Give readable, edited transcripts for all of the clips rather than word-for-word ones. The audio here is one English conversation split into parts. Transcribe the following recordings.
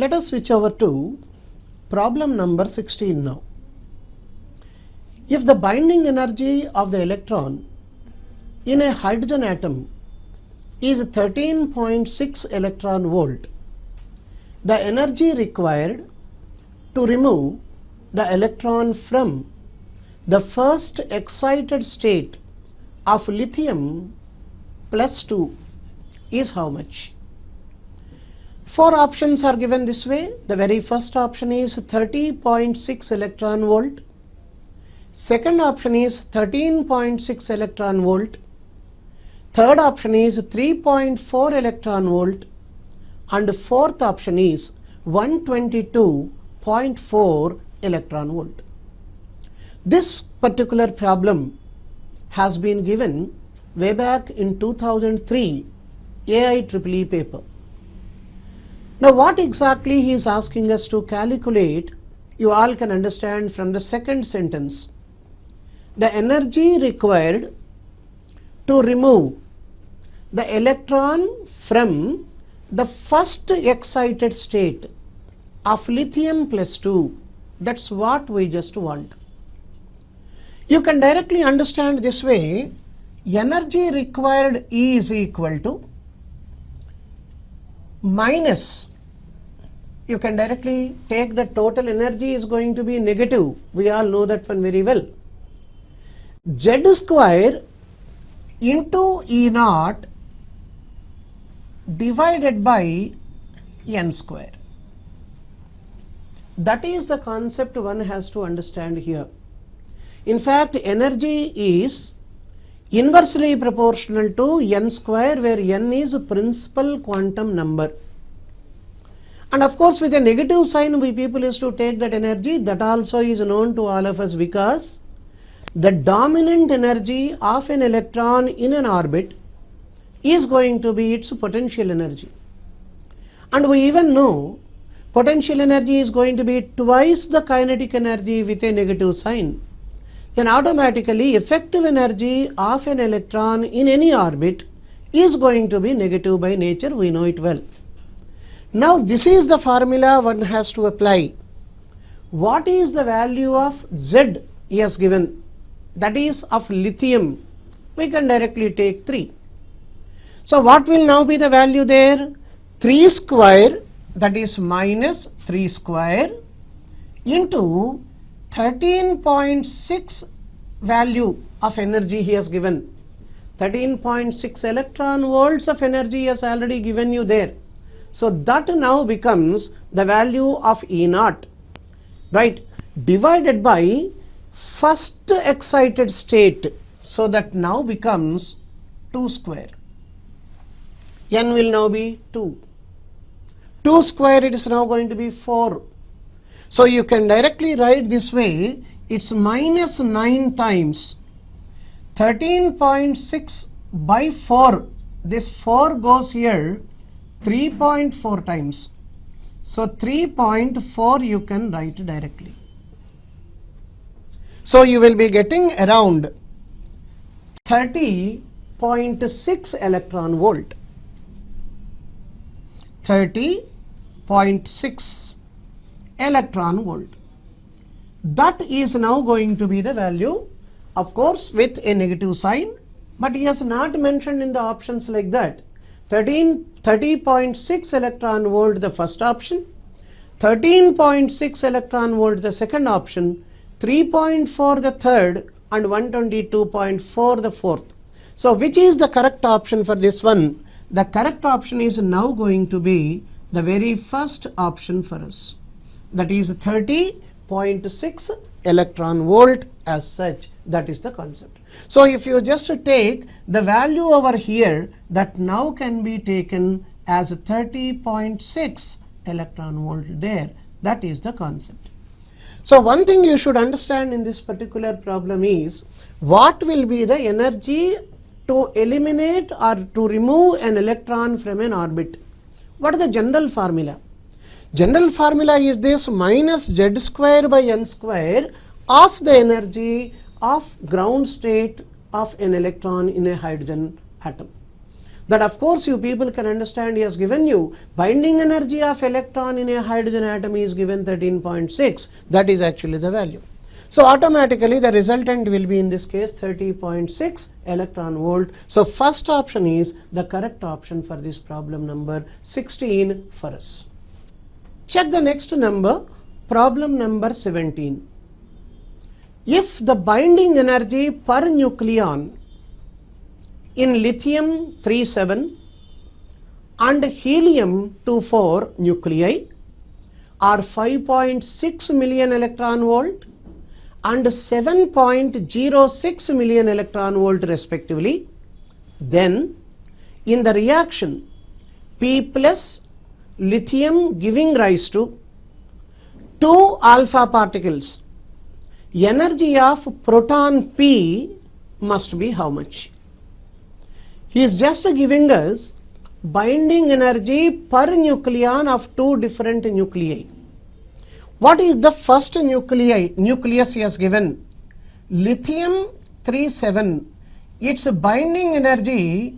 let us switch over to problem number 16 now. If the binding energy of the electron in a hydrogen atom is 13.6 electron volt, the energy required to remove the electron from the first excited state of lithium plus 2 is how much? 4 options are given this way. The very first option is 30.6 electron volt. Second option is 13.6 electron volt. Third option is 3.4 electron volt. And fourth option is 122.4 electron volt. This particular problem has been given way back in 2003 IIT-JEE paper. Now what exactly he is asking us to calculate, you all can understand from the second sentence. The energy required to remove the electron from the first excited state of lithium plus 2, that's what we just want. You can directly understand this way, energy required E is equal to minus, you can directly take the total energy is going to be negative, we all know that one very well, Z square into E naught divided by N square. That is the concept one has to understand here. In fact, energy is inversely proportional to N square, where N is a principal quantum number. And of course, with a negative sign, we people used to take that energy. That also is known to all of us, because the dominant energy of an electron in an orbit is going to be its potential energy. And we even know potential energy is going to be twice the kinetic energy with a negative sign. Then automatically effective energy of an electron in any orbit is going to be negative by nature, we know it well. Now this is the formula one has to apply. What is the value of Z he has given? That is of lithium. We can directly take 3. So what will now be the value there? 3 square, that is minus 3 square into 13.6 value of energy he has given. 13.6 electron volts of energy he has already given you there. So that now becomes the value of E naught, right, divided by first excited state. So that now becomes 2 square. N will now be 2. 2 square, it is now going to be 4. So you can directly write this way, it's minus 9 times 13.6 by 4. This 4 goes here 3.4 times. So 3.4 you can write directly. So you will be getting around 30.6 electron volt. 30.6 electron volt. That is now going to be the value, of course with a negative sign, but he has not mentioned in the options like that. 30.6 electron volt the first option, 13.6 electron volt the second option, 3.4 the third, and 122.4 the fourth. So which is the correct option for this one? The correct option is now going to be the very first option for us. That is 30.6 electron volt as such. That is the concept. So if you just take the value over here, that now can be taken as 30.6 electron volt there. That is the concept. So one thing you should understand in this particular problem is, what will be the energy to eliminate or to remove an electron from an orbit? What is the general formula? General formula is this, minus Z square by N square of the energy of ground state of an electron in a hydrogen atom. That of course you people can understand he has given you binding energy of electron in a hydrogen atom is given 13.6. That is actually the value. So automatically the resultant will be in this case 30.6 electron volt. So first option is the correct option for this problem number 16 for us. Check the next number, problem number 17. If the binding energy per nucleon in lithium 37 and helium 24 nuclei are 5.6 million electron volt and 7.06 million electron volt respectively, then in the reaction P plus lithium giving rise to 2 alpha particles, energy of proton P must be how much? He is just giving us binding energy per nucleon of 2 different nuclei. What is the first nucleus he has given? Lithium 37, its binding energy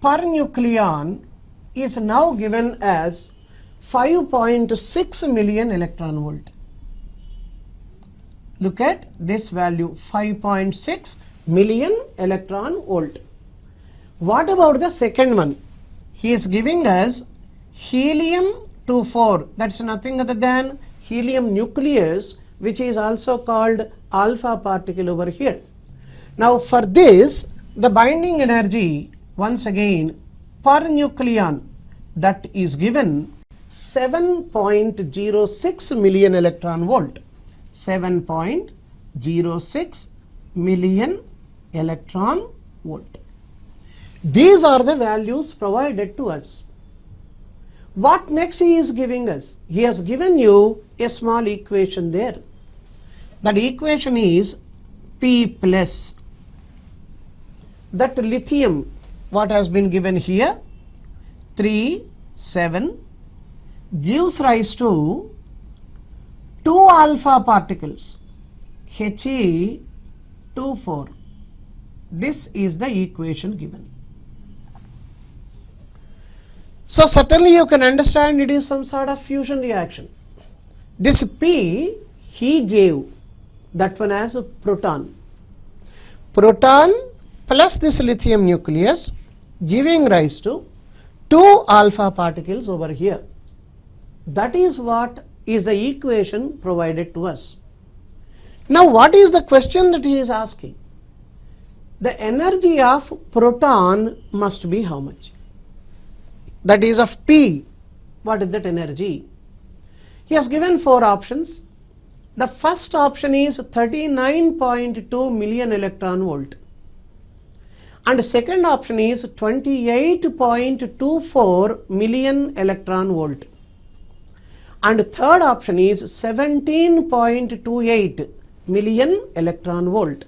per nucleon is now given as 5.6 million electron volt. Look at this value, 5.6 million electron volt. What about the second one? He is giving us helium 24, that's nothing other than helium nucleus, which is also called alpha particle over here. Now for this, the binding energy once again per nucleon, that is given 7.06 million electron volt. 7.06 million electron volt. These are the values provided to us. What next he is giving us? He has given you a small equation there. That equation is P plus that lithium, what has been given here, 3, 7 gives rise to 2 alpha particles, He 2, 4. This is the equation given. So certainly you can understand it is some sort of fusion reaction. This P he gave that one as a proton. Proton plus this lithium nucleus giving rise to 2 alpha particles over here. That is what is the equation provided to us. Now what is the question that he is asking? The energy of proton must be how much? That is of P. What is that energy? He has given 4 options. The first option is 39.2 million electron volt. And the second option is 28.24 million electron volt. And the third option is 17.28 million electron volt.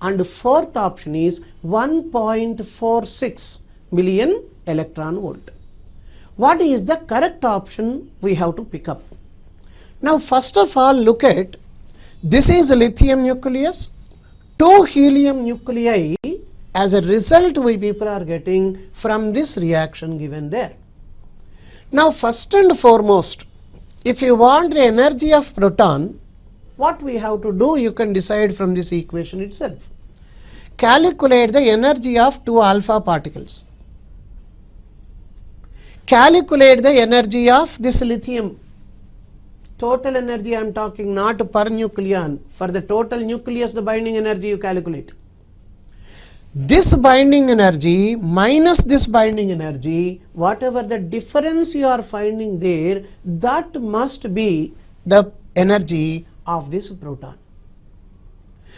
And the fourth option is 1.46 million electron volt. What is the correct option we have to pick up? Now first of all look at, this is a lithium nucleus, 2 helium nuclei as a result we people are getting from this reaction given there. Now first and foremost, if you want the energy of proton, what we have to do, you can decide from this equation itself. Calculate the energy of 2 alpha particles. Calculate the energy of this lithium. Total energy I am talking, not per nucleon. For the total nucleus, the binding energy you calculate. This binding energy minus this binding energy, whatever the difference you are finding there, that must be the energy of this proton.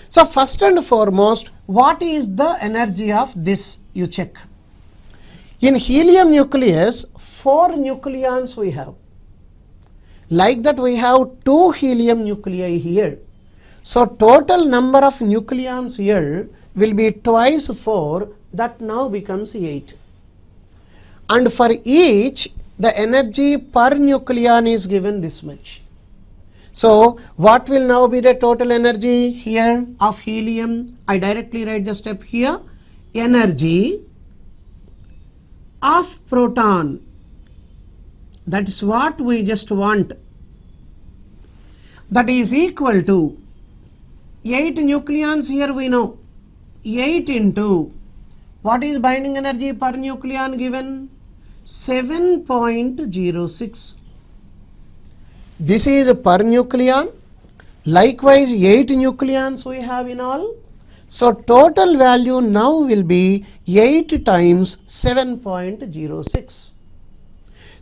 So first and foremost, what is the energy of this? You check. In helium nucleus, 4 nucleons we have. Like that we have 2 helium nuclei here. So total number of nucleons here will be twice 4, that now becomes 8. And for each, the energy per nucleon is given this much. So what will now be the total energy here of helium? I directly write the step here. Energy of proton, that is what we just want, that is equal to 8 nucleons. Here we know 8 into what is binding energy per nucleon given? 7.06. This is per nucleon. Likewise 8 nucleons we have in all. So total value now will be 8 times 7.06.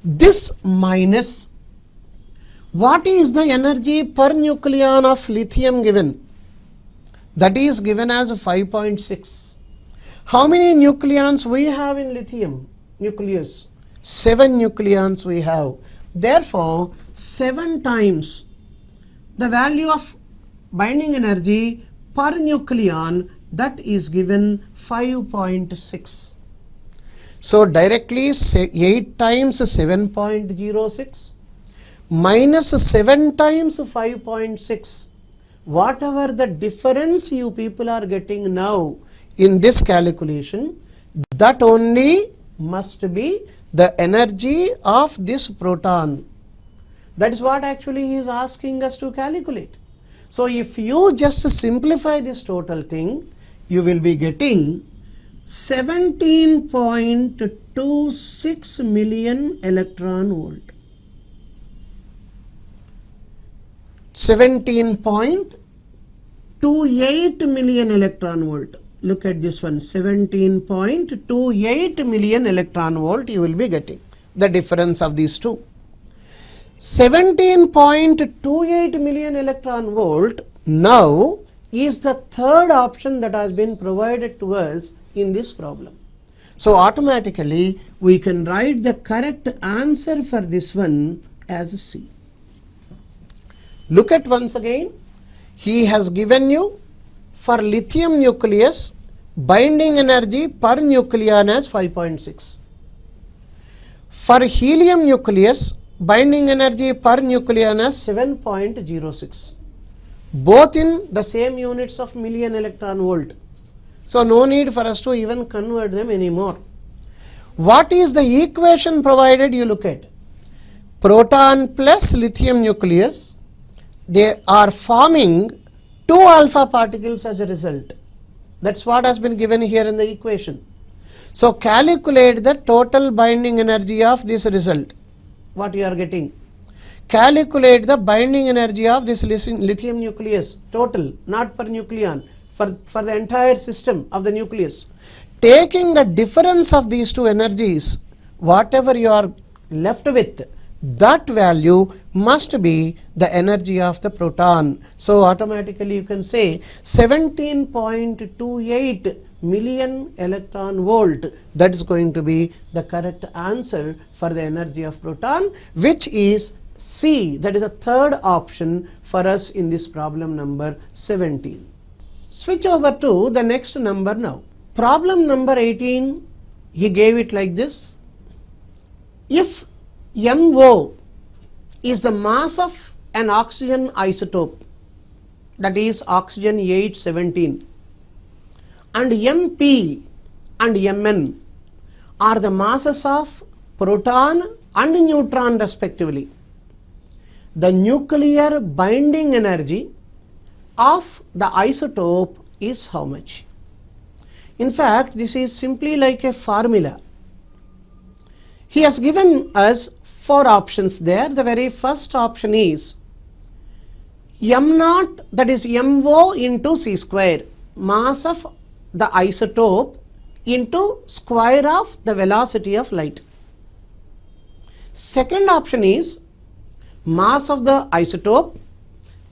This minus what is the energy per nucleon of lithium given? That is given as 5.6. How many nucleons we have in lithium nucleus? 7 nucleons we have. Therefore 7 times the value of binding energy per nucleon, that is given 5.6. So directly 8 times 7.06 minus 7 times 5.6. Whatever the difference you people are getting now in this calculation, that only must be the energy of this proton. That is what actually he is asking us to calculate. So if you just simplify this total thing, you will be getting 17.26 million electron volt. 17.28 million electron volt. Look at this one, 17.28 million electron volt you will be getting, the difference of these two. 17.28 million electron volt now is the third option that has been provided to us in this problem. So automatically we can write the correct answer for this one as C. Look at once again, he has given you for lithium nucleus binding energy per nucleon as 5.6. For helium nucleus binding energy per nucleon as 7.06. Both in the same units of million electron volt. So no need for us to even convert them anymore. What is the equation provided? You look at proton plus lithium nucleus. They are forming 2 alpha particles as a result. That's what has been given here in the equation. So calculate the total binding energy of this result. What you are getting? Calculate the binding energy of this lithium nucleus total, not per nucleon, for the entire system of the nucleus. Taking the difference of these two energies, whatever you are left with, that value must be the energy of the proton. So automatically you can say 17.28 million electron volt. That is going to be the correct answer for the energy of proton, which is C. That is a third option for us in this problem number 17. Switch over to the next number now. Problem number 18, he gave it like this. If MO is the mass of an oxygen isotope, that is oxygen 817, and MP and Mn are the masses of proton and neutron respectively, the nuclear binding energy of the isotope is how much? In fact, this is simply like a formula. He has given us 4 options there. The very first option is M0, that is MO into C square, mass of the isotope into square of the velocity of light. Second option is mass of the isotope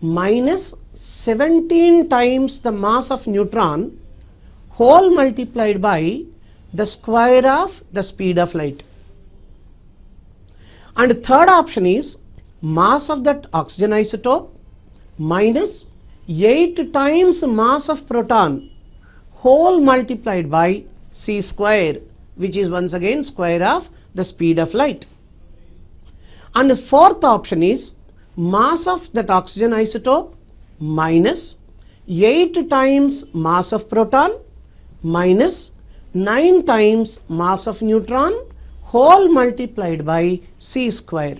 minus 17 times the mass of neutron whole multiplied by the square of the speed of light. And third option is mass of that oxygen isotope minus 8 times mass of proton whole multiplied by C square, which is once again square of the speed of light. And the fourth option is mass of that oxygen isotope minus 8 times mass of proton minus 9 times mass of neutron whole multiplied by c square.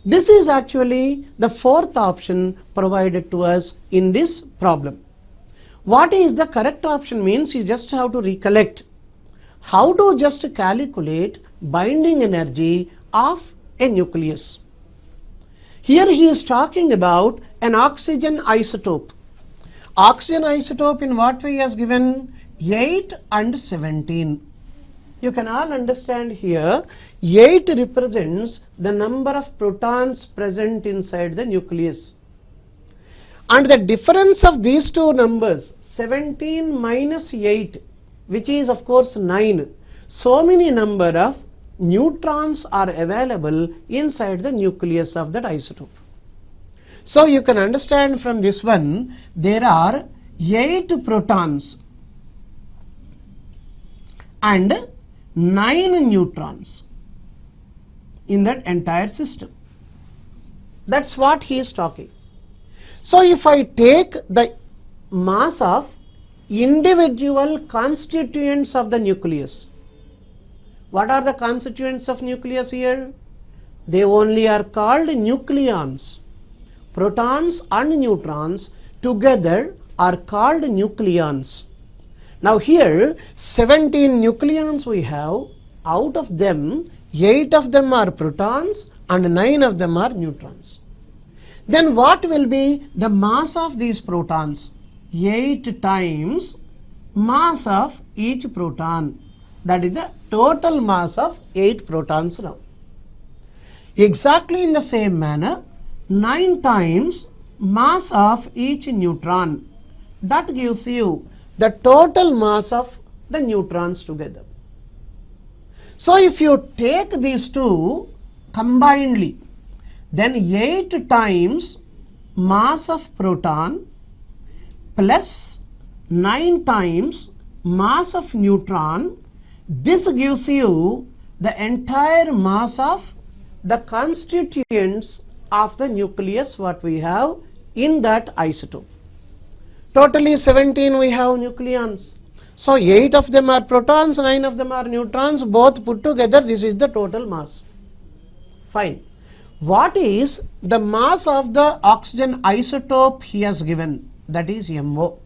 This is actually the fourth option provided to us in this problem. What is the correct option means you just have to recollect how to just calculate binding energy of a nucleus. Here he is talking about an oxygen isotope. Oxygen isotope in what way he has given? 8 and 17. You can all understand here 8 represents the number of protons present inside the nucleus. And the difference of these two numbers 17 minus 8, which is of course 9. So many number of neutrons are available inside the nucleus of that isotope. So you can understand from this one there are 8 protons and 9 neutrons in that entire system. That's what he is talking. So if I take the mass of individual constituents of the nucleus, what are the constituents of nucleus here? They only are called nucleons. Protons and neutrons together are called nucleons. Now here 17 nucleons we have, out of them 8 of them are protons and 9 of them are neutrons. Then what will be the mass of these protons? 8 times mass of each proton. That is the total mass of 8 protons now. Exactly in the same manner 9 times mass of each neutron. That gives you the total mass of the neutrons together. So if you take these two combinedly, then 8 times mass of proton plus 9 times mass of neutron, this gives you the entire mass of the constituents of the nucleus what we have in that isotope. Totally 17 we have nucleons. So 8 of them are protons, 9 of them are neutrons, both put together this is the total mass. Fine. What is the mass of the oxygen isotope he has given? That is MO.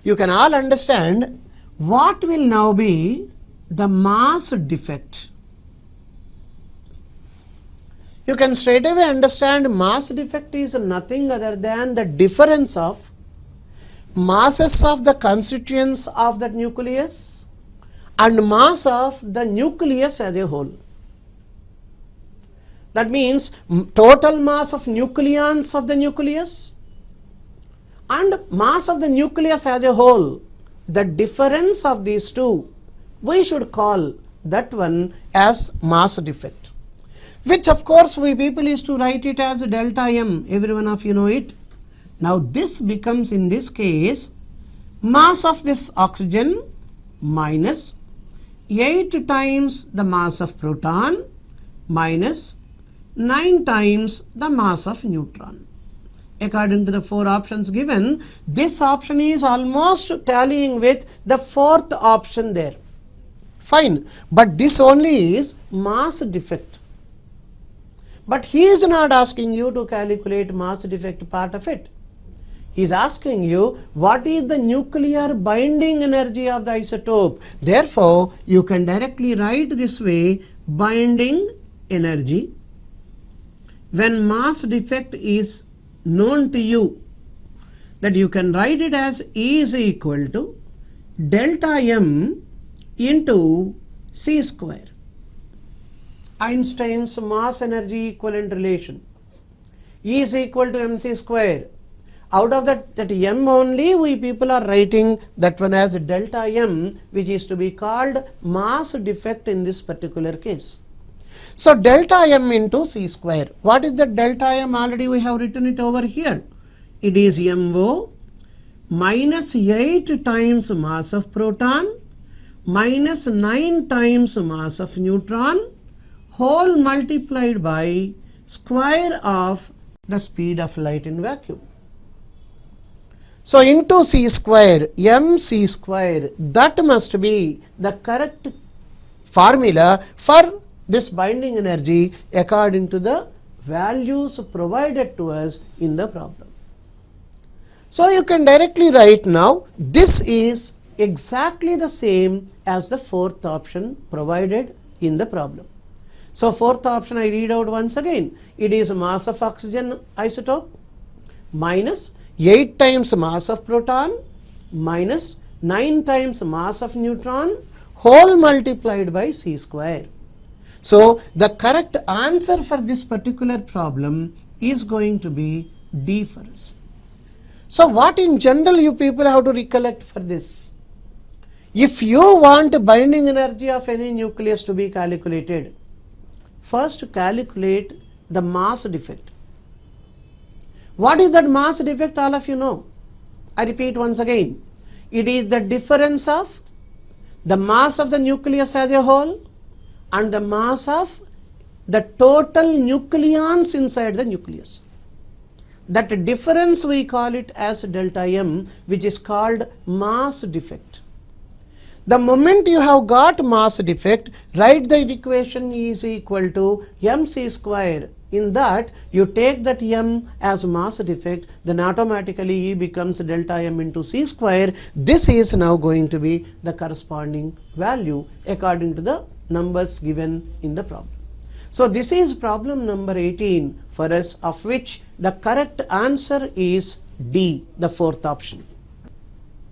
You can all understand what will now be the mass defect. You can straight away understand mass defect is nothing other than the difference of masses of the constituents of that nucleus and mass of the nucleus as a whole. That means total mass of nucleons of the nucleus and mass of the nucleus as a whole. The difference of these two, we should call that one as mass defect, which of course we people used to write it as delta M. Every one of you know it. Now this becomes in this case mass of this oxygen minus 8 times the mass of proton minus 9 times the mass of neutron. According to the 4 options given, this option is almost tallying with the 4th option there. Fine, but this only is mass defect. But he is not asking you to calculate mass defect part of it. He is asking you what is the nuclear binding energy of the isotope. Therefore, you can directly write this way: binding energy when mass defect is known to you, that you can write it as E is equal to delta M into C square. Einstein's mass energy equivalent relation. E is equal to mc square. Out of that M only we people are writing that one as delta M, which is to be called mass defect in this particular case. So delta M into C square. What is the delta M? Already we have written it over here. It is MO minus 8 times mass of proton minus 9 times mass of neutron whole multiplied by square of the speed of light in vacuum. So into C square, MC square, that must be the correct formula for this binding energy according to the values provided to us in the problem. So you can directly write now, this is exactly the same as the fourth option provided in the problem. So fourth option I read out once again. It is mass of oxygen isotope minus 8 times mass of proton minus 9 times mass of neutron whole multiplied by c square. So the correct answer for this particular problem is going to be D for us. So what in general you people have to recollect for this? If you want binding energy of any nucleus to be calculated, first calculate the mass defect. What is that mass defect? All of you know. I repeat once again. It is the difference of the mass of the nucleus as a whole and the mass of the total nucleons inside the nucleus. That difference we call it as delta M, which is called mass defect. The moment you have got mass defect, write the equation is equal to mc square. In that you take that m as mass defect, then automatically E becomes delta m into c square. This is now going to be the corresponding value according to the numbers given in the problem. So this is problem number 18 for us, of which the correct answer is D, the fourth option.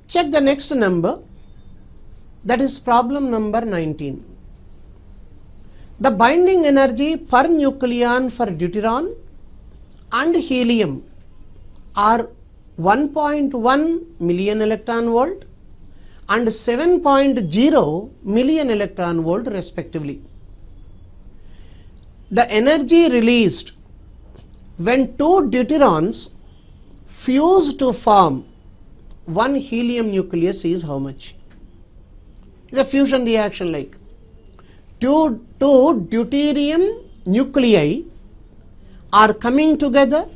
Check the next number. That is problem number 19. The binding energy per nucleon for deuteron and helium are 1.1 million electron volt and 7.0 million electron volt respectively. The energy released when two deuterons fuse to form one helium nucleus is how much? It's a fusion reaction like. Two deuterium nuclei are coming together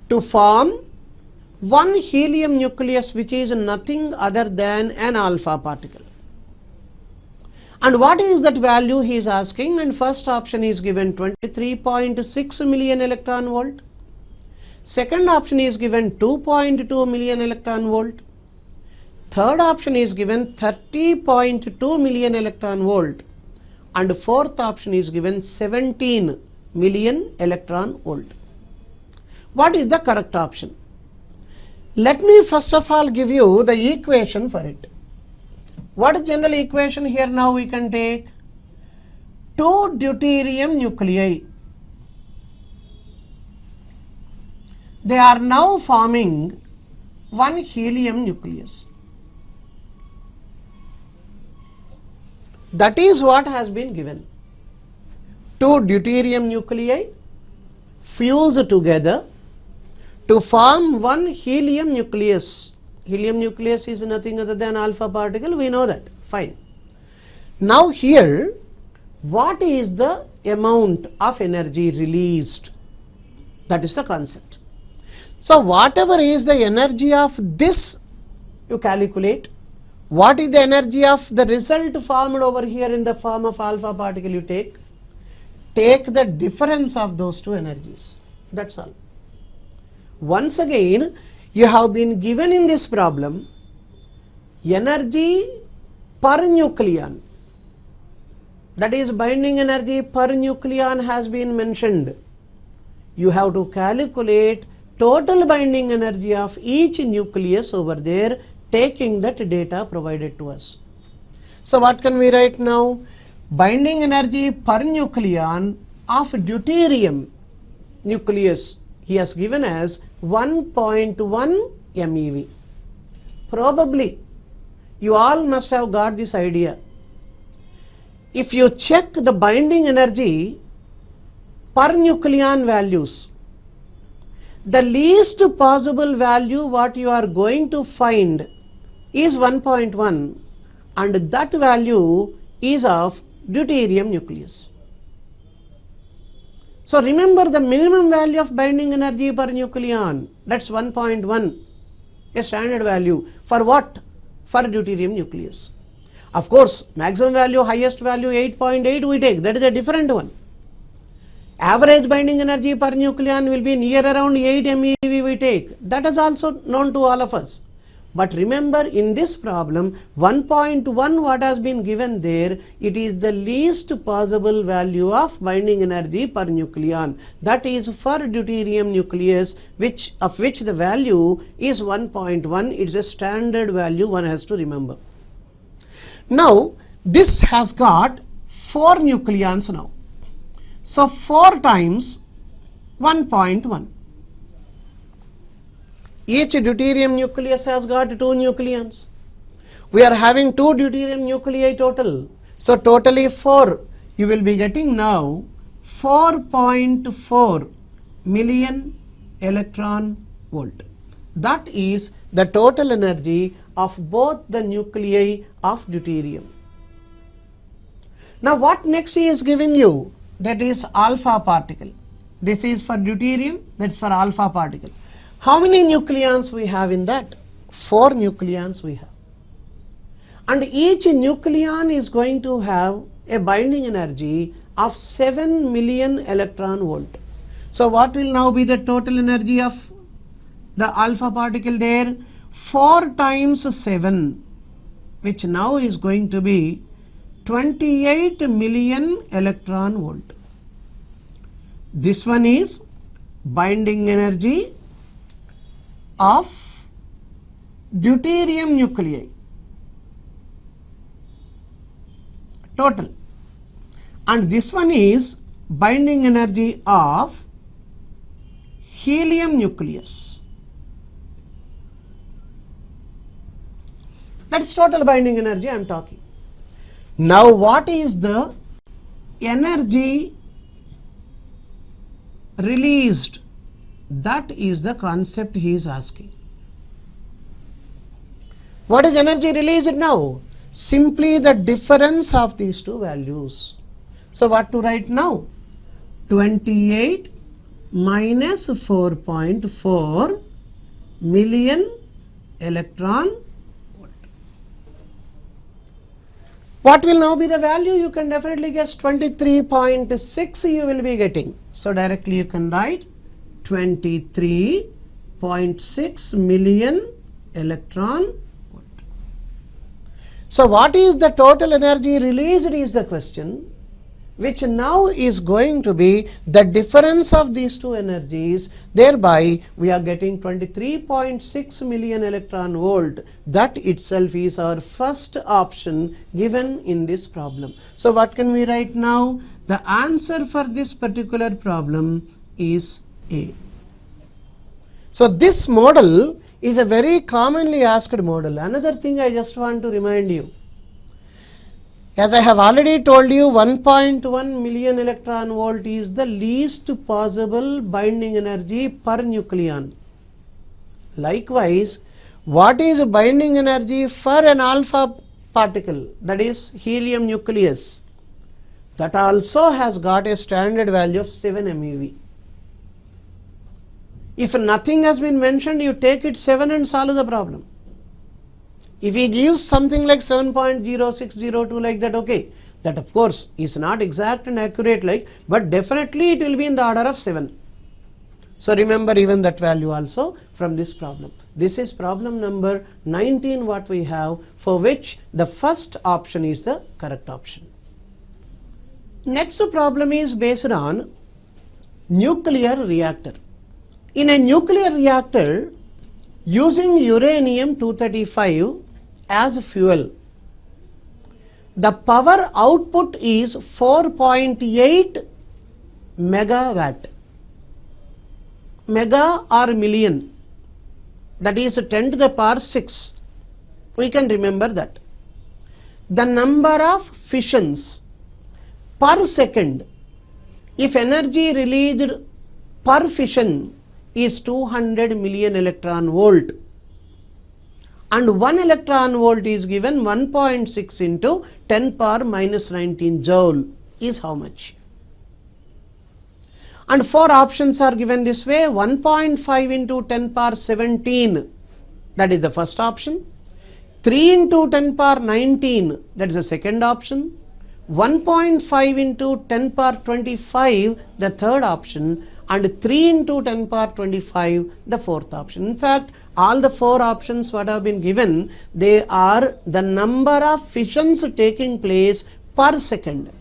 to form one helium nucleus, which is nothing other than an alpha particle. And what is that value he is asking? And first option is given 23.6 million electron volt. Second option is given 2.2 million electron volt. Third option is given 30.2 million electron volt. And fourth option is given 17 million electron volt. What is the correct option? Let me first of all give you the equation for it. What is general equation here? Now we can take two deuterium nuclei. They are now forming one helium nucleus. That is what has been given. Two deuterium nuclei fuse together to form one helium nucleus. Helium nucleus is nothing other than alpha particle, we know that, fine. Now here, what is the amount of energy released? That is the concept. So whatever is the energy of this, you calculate. What is the energy of the result formed over here in the form of alpha particle you take? Take the difference of those two energies. That's all. Once again, you have been given in this problem energy per nucleon. That is, binding energy per nucleon has been mentioned. You have to calculate total binding energy of each nucleus over there, taking that data provided to us. So what can we write now? Binding energy per nucleon of deuterium nucleus he has given as 1.1 MeV. Probably you all must have got this idea. If you check the binding energy per nucleon values, the least possible value what you are going to find is 1.1, and that value is of deuterium nucleus. So remember the minimum value of binding energy per nucleon, that's 1.1, a standard value. For what? For deuterium nucleus. Of course, maximum value, highest value 8.8 we take, that is a different one. Average binding energy per nucleon will be near around 8 MeV we take, that is also known to all of us. But remember, in this problem 1.1 what has been given there, it is the least possible value of binding energy per nucleon, that is for deuterium nucleus, of which the value is 1.1. It's a standard value one has to remember. Now this has got 4 nucleons now. So 4 times 1.1. Each deuterium nucleus has got 2 nucleons. We are having 2 deuterium nuclei total. So totally 4. You will be getting now 4.4 million electron volt. That is the total energy of both the nuclei of deuterium. Now what next he is giving you? That is alpha particle. This is for deuterium, that is for alpha particle. How many nucleons we have in that? 4 nucleons we have. And each nucleon is going to have a binding energy of 7 million electron volt. So what will now be the total energy of the alpha particle there? 4 times 7, which now is going to be 28 million electron volt. This one is binding energy of deuterium nuclei total, and this one is binding energy of helium nucleus. That is total binding energy I am talking. Now what is the energy released? That is the concept he is asking. What is energy released now? Simply the difference of these two values. So what to write now? 28 minus 4.4 million electron volt. What will now be the value? You can definitely guess 23.6 you will be getting. So directly you can write 23.6 million electron volt. So what is the total energy released is the question, which now is going to be the difference of these two energies. Thereby we are getting 23.6 million electron volt. That itself is our first option given in this problem. So what can we write now? The answer for this particular problem is A. So this model is a very commonly asked model. Another thing I just want to remind you, as I have already told you, 1.1 million electron volt is the least possible binding energy per nucleon. Likewise, what is binding energy for an alpha particle, that is helium nucleus? That also has got a standard value of 7 MeV. If nothing has been mentioned, you take it 7 and solve the problem. If he gives something like 7.0602 like that, okay, that of course is not exact and accurate like, but definitely it will be in the order of 7. So remember even that value also from this problem. This is problem number 19 what we have, for which the first option is the correct option. Next problem is based on nuclear reactor. In a nuclear reactor, using uranium-235 as fuel, the power output is 4.8 megawatt. Mega or million, that is 10 to the power 6. We can remember that. The number of fissions per second, if energy released per fission is 200 million electron volt, and 1 electron volt is given 1.6 into 10 power minus 19 joule is how much? And 4 options are given this way: 1.5 into 10 power 17, that is the first option; 3 into 10 power 19, that is the second option. 1.5 into 10 power 25, the third option, and 3 into 10 power 25, the fourth option. In fact, all the four options what have been given, they are the number of fissions taking place per second.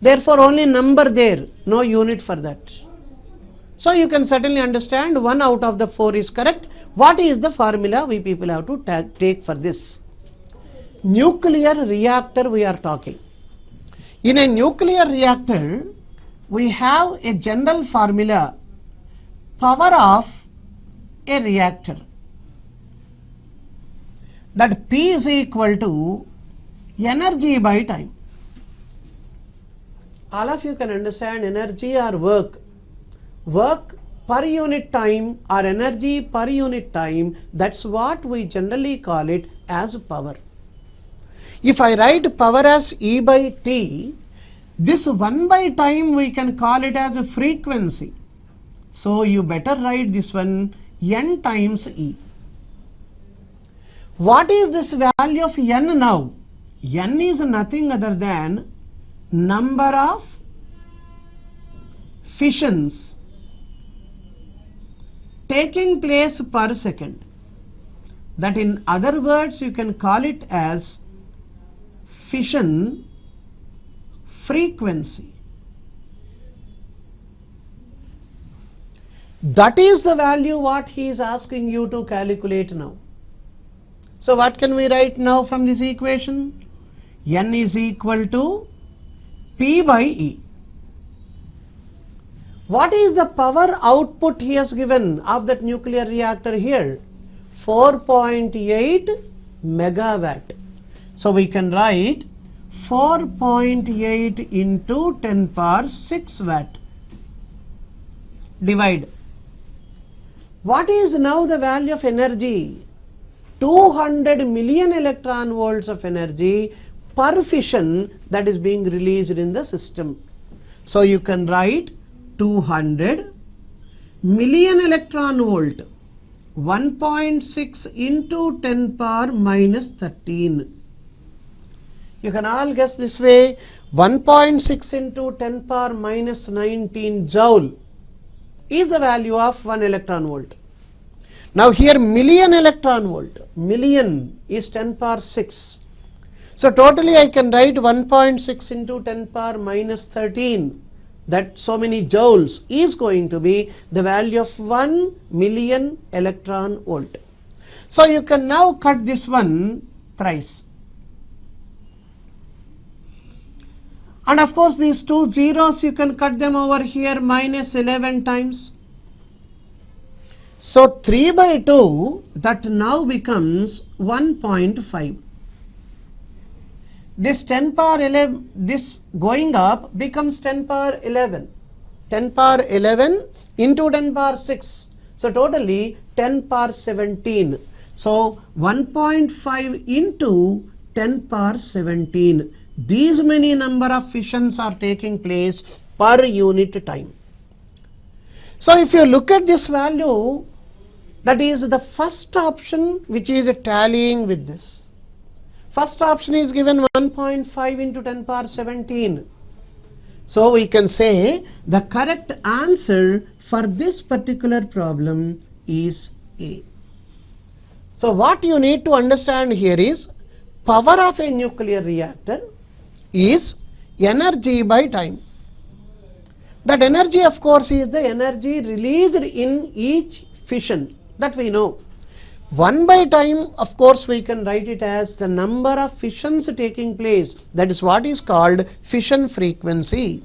Therefore, only number there, no unit for that. So, you can certainly understand one out of the four is correct. What is the formula we people have to take for this? Nuclear reactor we are talking. In a nuclear reactor, we have a general formula, power of a reactor, that P is equal to energy by time. All of you can understand energy or work. Work per unit time or energy per unit time, that's what we generally call it as power. If I write power as E by T, this 1 by time we can call it as a frequency. So you better write this one N times E. What is this value of N now? N is nothing other than number of fissions taking place per second. That in other words you can call it as fission frequency. That is the value what he is asking you to calculate now. So what can we write now from this equation? N is equal to P by E. What is the power output he has given of that nuclear reactor here? 4.8 megawatt. So we can write 4.8 into 10 power 6 watt. Divide. What is now the value of energy? 200 million electron volts of energy per fission that is being released in the system. So you can write 200 million electron volt, 1.6 into 10 power minus 13. You can all guess this way, 1.6 into 10 power minus 19 joule is the value of 1 electron volt. Now here million electron volt, million is 10 power 6. So totally I can write 1.6 into 10 power minus 13. That so many joules is going to be the value of 1 million electron volt. So you can now cut this one thrice. And of course these two zeros you can cut them over here minus 11 times. So 3 by 2 that now becomes 1.5. This 10 power 11, this going up becomes 10 power 11. 10 power 11 into 10 power 6. So totally 10 power 17. So 1.5 into 10 power 17. These many number of fissions are taking place per unit time. So if you look at this value, that is the first option which is tallying with this. First option is given 1.5 into 10 power 17. So we can say the correct answer for this particular problem is A. So what you need to understand here is power of a nuclear reactor is energy by time. That energy of course is the energy released in each fission, that we know. 1 by time of course we can write it as the number of fissions taking place, that is what is called fission frequency.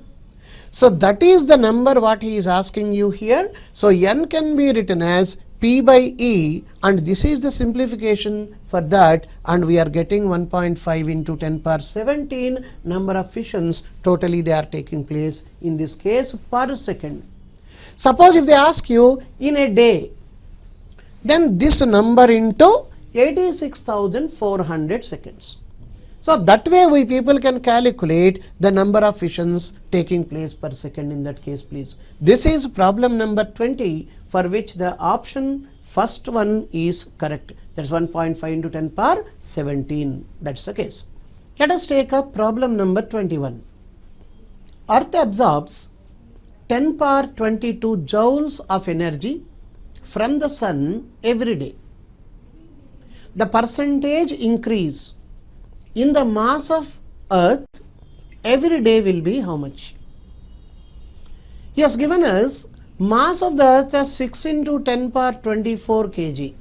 So that is the number what he is asking you here. So N can be written as P by E, and this is the simplification for that, and we are getting 1.5 into 10 power 17 number of fissions totally they are taking place in this case per second. Suppose if they ask you in a day, then this number into 86,400 seconds. So that way we people can calculate the number of fissions taking place per second in that case, please. This is problem number 20, for which the option first one is correct. That's 1.5 into 10 power 17. That's the case. Let us take up problem number 21. Earth absorbs 10 power 22 joules of energy from the sun every day. The percentage increase in the mass of Earth every day will be how much? He has given us mass of the Earth as 6 into 10 power 24 kg.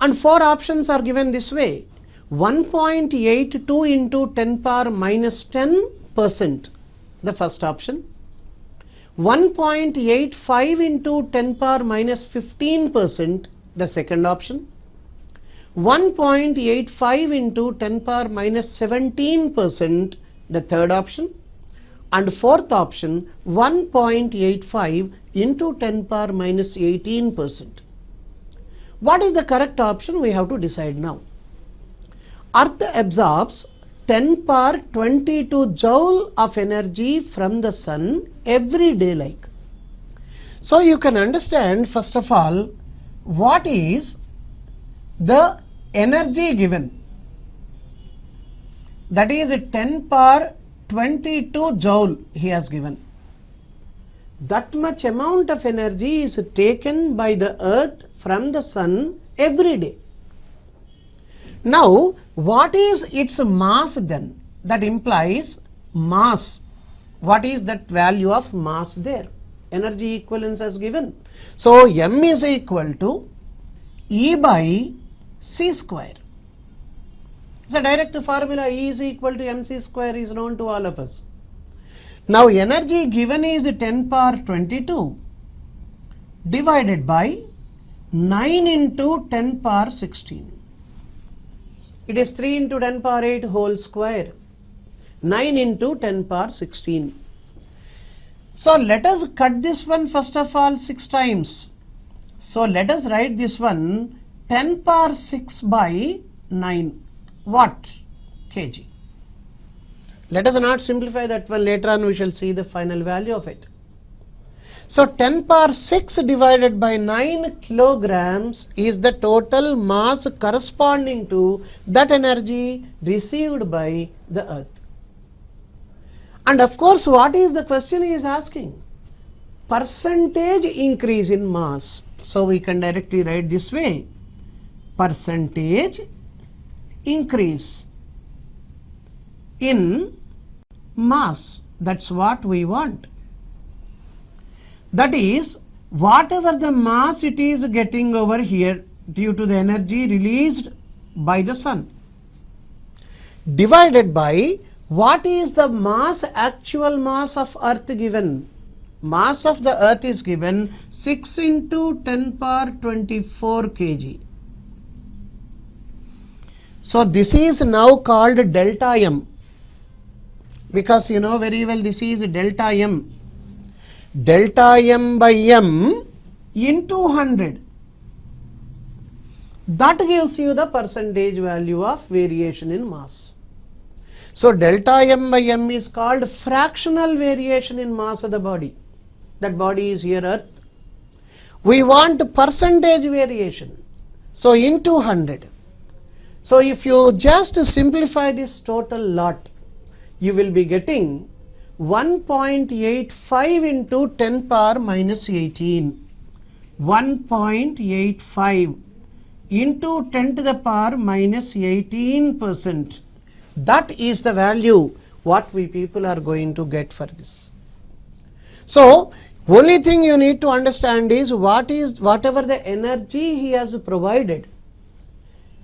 And 4 options are given this way. 1.82 into 10 power minus 10%, the first option. 1.85 into 10 power minus 15%, the second option. 1.85 into 10 power minus 17%, the third option. And fourth option, 1.85 into 10 power minus 18%. What is the correct option? We have to decide now. Earth absorbs 10 power 22 joule of energy from the sun every day like. So you can understand first of all what is the energy given. That is 10 power 22 joule he has given. That much amount of energy is taken by the earth from the sun every day. Now, what is its mass then? That implies mass. What is that value of mass there? Energy equivalence as given. So, m is equal to E by c square. It's a direct formula. E is equal to mc square is known to all of us. Now, energy given is 10 power 22 divided by 9 into 10 power 16. It is 3 into 10 power 8 whole square. 9 into 10 power 16. So, let us cut this one first of all 6 times. So, let us write this one 10 power 6 by 9 watt kg. Let us not simplify that one. Later on we shall see the final value of it. So, 10 power 6 divided by 9 kilograms is the total mass corresponding to that energy received by the earth. And of course, what is the question he is asking? Percentage increase in mass. So, we can directly write this way. Percentage increase in mass. That's what we want. That is, whatever the mass it is getting over here due to the energy released by the sun, divided by what is the mass, actual mass of earth given. Mass of the earth is given 6 into 10 power 24 kg. So, this is now called delta m, because you know very well this is delta m. Delta m by m into 100. That gives you the percentage value of variation in mass. So, delta m by m is called fractional variation in mass of the body. That body is here earth. We want percentage variation. So, into 100. So, if you just simplify this total lot, you will be getting 1.85 into 10 power minus 18. 1.85 into 10 to the power minus 18%. That is the value what we people are going to get for this. So, only thing you need to understand is whatever the energy he has provided,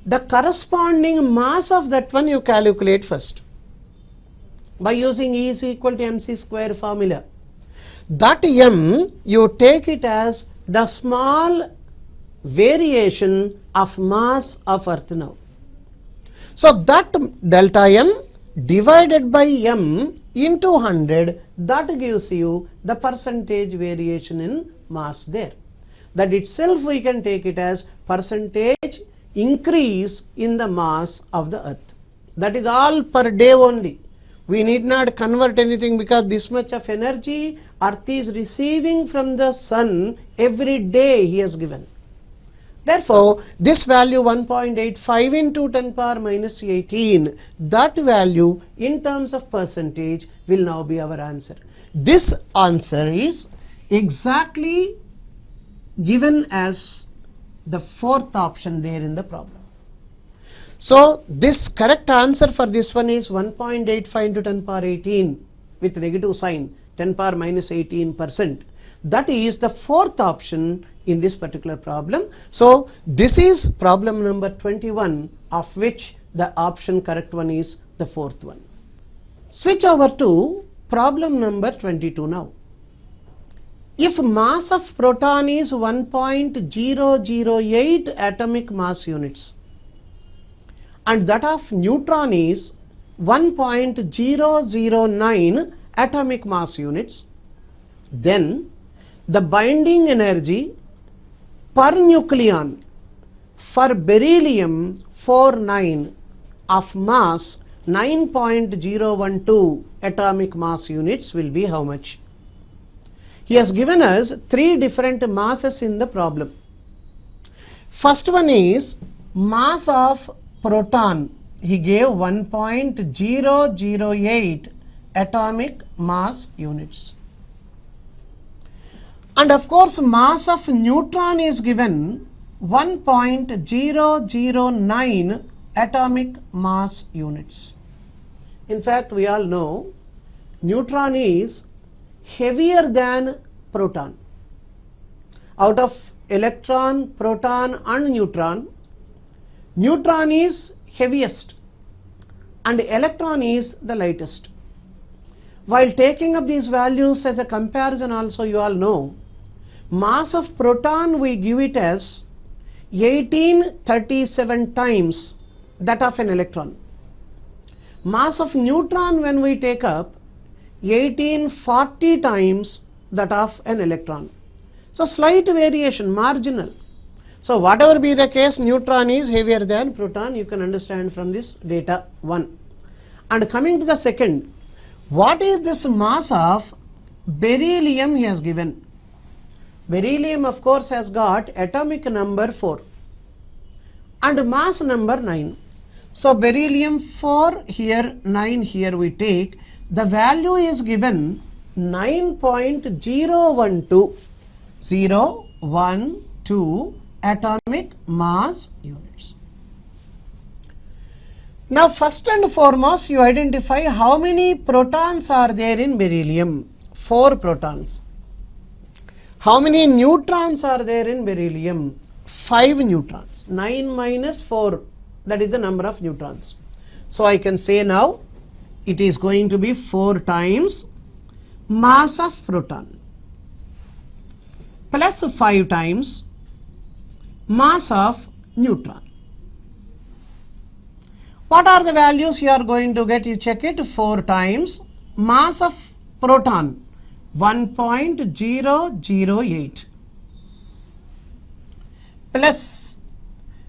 the corresponding mass of that one you calculate first by using E is equal to mc square formula. That m you take it as the small variation of mass of earth now. So, that delta m divided by m into 100, that gives you the percentage variation in mass there. That itself we can take it as percentage increase in the mass of the earth. That is all per day only. We need not convert anything, because this much of energy earth is receiving from the sun every day he has given. Therefore, this value 1.85 into 10 power minus 18, that value in terms of percentage will now be our answer. This answer is exactly given as the fourth option there in the problem. So, this correct answer for this one is 1.85 into 10 power 18 with negative sign, 10 power minus 18%. That is the fourth option in this particular problem. So, this is problem number 21, of which the option correct one is the fourth one. Switch over to problem number 22 now. If mass of proton is 1.008 atomic mass units and that of neutron is 1.009 atomic mass units, then the binding energy per nucleon for beryllium 49 of mass 9.012 atomic mass units will be how much? He has given us three different masses in the problem. First one is mass of proton. He gave 1.008 atomic mass units. And of course, mass of neutron is given 1.009 atomic mass units. In fact, we all know neutron is heavier than proton. Out of electron, proton and neutron, neutron is heaviest and electron is the lightest. While taking up these values as a comparison also, you all know mass of proton we give it as 1837 times that of an electron. Mass of neutron when we take up 1840 times that of an electron. So, slight variation, marginal. So, whatever be the case, neutron is heavier than proton, you can understand from this data 1. And coming to the second, what is this mass of beryllium he has given? Beryllium of course has got atomic number 4 and mass number 9. So, beryllium 4 here, 9 here we take, the value is given 9.012 atomic mass units. Now, first and foremost, you identify how many protons are there in beryllium. 4 protons. How many neutrons are there in beryllium? 5 neutrons. 9 minus 4, that is the number of neutrons. So, I can say now it is going to be 4 times mass of proton plus 5 times mass of neutron. What are the values you are going to get? You check it. 4 times mass of proton 1.008 plus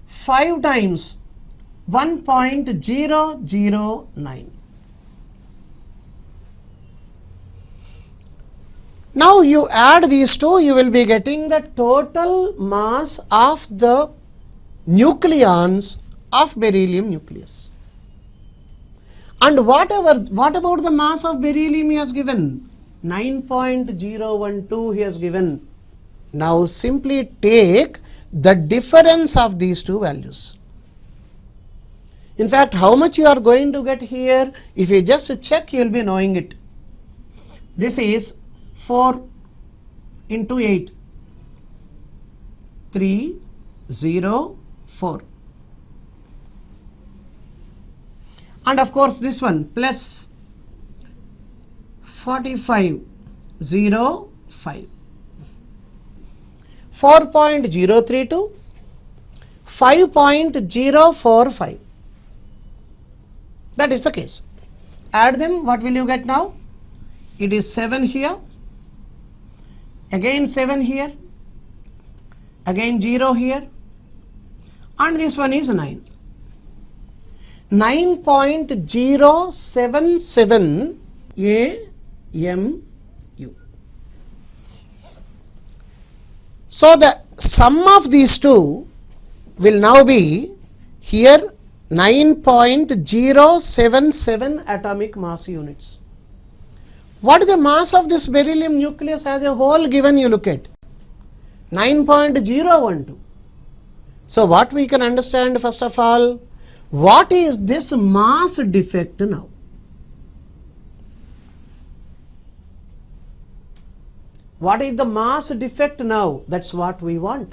5 times 1.009. Now you add these two, you will be getting the total mass of the nucleons of beryllium nucleus. And what about the mass of beryllium he has given? 9.012 he has given. Now simply take the difference of these two values. In fact, how much you are going to get here, if you just check, you will be knowing it. This is 4 into 8, 304. And of course, this one plus 4505. 4.032, 5.045. That is the case. Add them, what will you get now? It is 7 here, again 7 here, again 0 here, and this one is 9. 9.077 AMU. So, the sum of these two will now be here 9.077 atomic mass units. What is the mass of this beryllium nucleus as a whole given? You look at 9.012. So what we can understand first of all, what is this mass defect now? What is the mass defect now? That's what we want.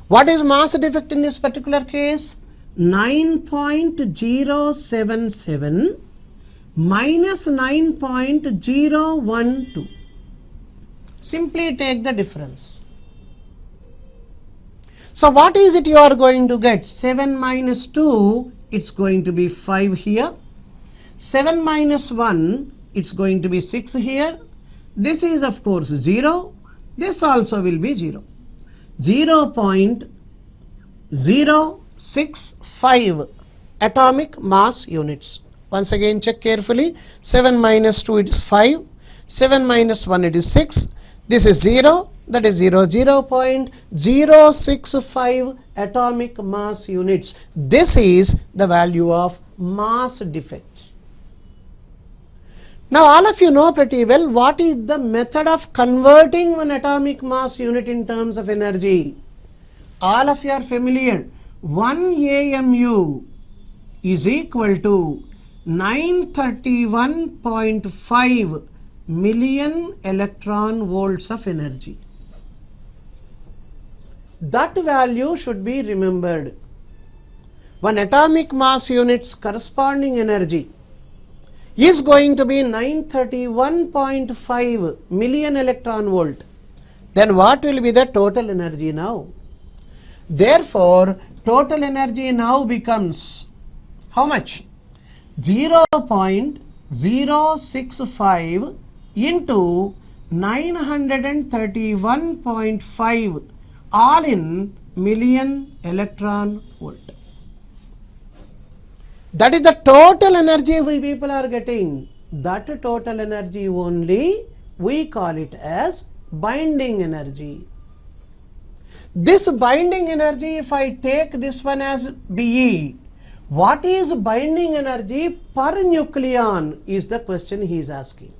What is mass defect in this particular case? 9.077 minus 9.012. Simply take the difference. So what is it you are going to get? 7 minus 2, it's going to be 5 here. 7 minus 1, it's going to be 6 here. This is of course 0. This also will be 0. 0.065 atomic mass units. Once again check carefully. 7 minus 2 it is 5. 7 minus 1 it is 6. This is 0. That is 0.065 atomic mass units. This is the value of mass defect. Now all of you know pretty well what is the method of converting one atomic mass unit in terms of energy. All of you are familiar. 1 AMU is equal to 931.5 million electron volts of energy. That value should be remembered. One atomic mass unit's corresponding energy is going to be 931.5 million electron volt. Then what will be the total energy now? Therefore, total energy now becomes how much? 0.065 into 931.5 all in million electron volt. That is the total energy we people are getting. That total energy only we call it as binding energy. This binding energy, if I take this one as Be, what is binding energy per nucleon is the question he is asking.